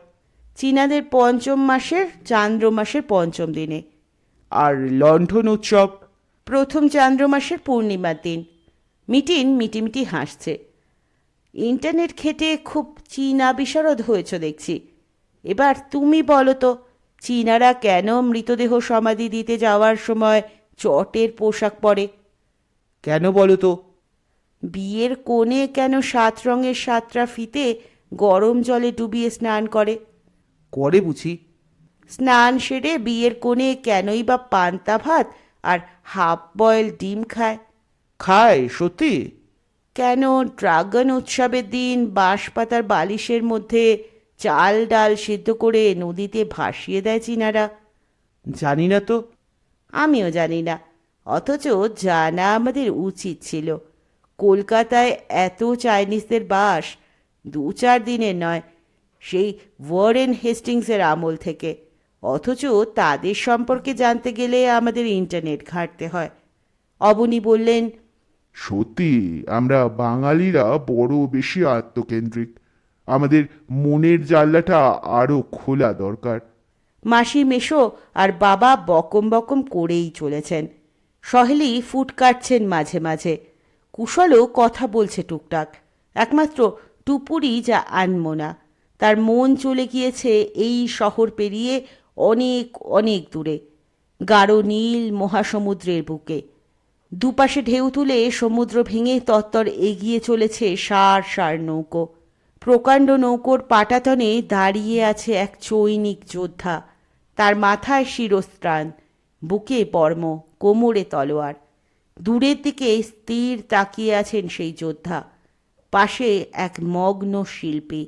চীনাদের 5ম মাসের চান্দ্র মাসের 5ম দিনে। আর লণ্ঠন উৎসব? প্রথম চান্দ্র মাসের পূর্ণিমার দিন। মিটিন মিটিমিটি হাসছে। ইন্টারনেট ঘেটে খুব চীনা বিশারদ হয়েছ দেখছি। এবার তুমি বলো তো, চীনারা কেন মৃতদেহ সমাধি দিতে যাওয়ার সময় চটের পোশাক পরে? কেন বলো তো? বিয়ের কোণে কেন 7 রঙের 7টা ফিতে গরম জলে ডুবিয়ে স্নান করে? করে বুঝি? স্নান সেরে বিয়ের কোণে কেনই বা পান্তা ভাত আর হাফ বয়েল ডিম খায়? খায় সত্যি? কেন ড্রাগন উৎসবের দিন বাঁশপাতার বালিশের মধ্যে চাল ডাল সিদ্ধ করে নদীতে ভাসিয়ে দেয় চীনারা? জানি না তো। আমিও জানি না, অথচ জানা আমাদের উচিত ছিল। কলকাতায় এত চাইনিজদের বাস 2-4 দিনের নয়, সেই ওয়ারেন হেস্টিংসের আমল থেকে। অথচ তাদের সম্পর্কে জানতে গেলে আমাদের ইন্টারনেট ঘাঁটতে হয়। অবনী বললেন, সত্যি আমরা বাঙালিরা বড় বেশি আত্মকেন্দ্রিক। আমাদের মনের জানলাটা আরো খোলা দরকার। মাসি মেশো আর বাবা বকম বকম করেই চলেছেন। সহেলি ফুট কাটছেন মাঝে মাঝে। কুশলও কথা বলছে টুকটাক। একমাত্র টুপুরি যা আনমনা, তার মন চলে গিয়েছে এই শহর পেরিয়ে অনেক অনেক দূরে, গাঢ় নীল মহাসমুদ্রের বুকে। দুপাশে ঢেউ তুলে সমুদ্র ভেঙে তত্তর এগিয়ে চলেছে সার সার নৌকো। প্রকাণ্ড নৌকোর পাটাতনে দাঁড়িয়ে আছে এক চৈনিক যোদ্ধা। তার মাথায় শিরস্ত্রাণ, বুকে বর্ম, কোমরে তলোয়ার। দূরের দিকে স্থির তাকিয়ে আছেন সেই যোদ্ধা। পাশে এক মগ্ন শিল্পী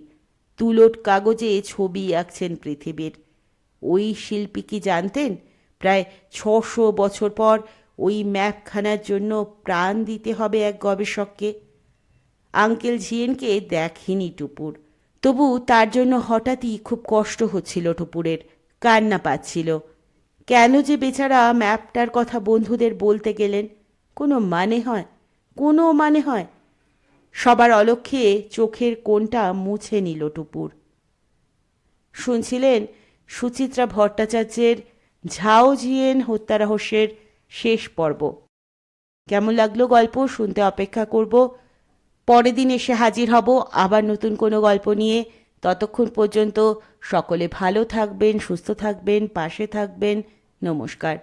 তুলোট কাগজে ছবি আঁকছেন পৃথিবীর। ওই শিল্পী কি জানতেন প্রায় 600 বছর পর ওই ম্যাপখানার জন্য প্রাণ দিতে হবে এক গবেষককে? আঙ্কেল ঝিয়েনকে দেখেনি টুপুর, তবু তার জন্য হঠাৎই খুব কষ্ট হচ্ছিল টুপুরের, কান্না পাচ্ছিল। কেন যে বেচারা ম্যাপটার কথা বন্ধুদের বলতে গেলেন? কোনো মানে হয়? কোনো মানে হয়? সবার অলক্ষ্যে চোখের কোণটা মুছে নিল টুপুর। শুনছিলেন সুচিত্রা ভট্টাচার্যের ঝাও জিয়েন হত্যা রহস্যের শেষ পর্ব। কেমন লাগলো গল্প শুনতে অপেক্ষা করব। পরের দিন এসে হাজির হব আবার নতুন কোনো গল্প নিয়ে। ততক্ষণ পর্যন্ত সকলে ভালো থাকবেন, সুস্থ থাকবেন, পাশে থাকবেন। নমস্কার।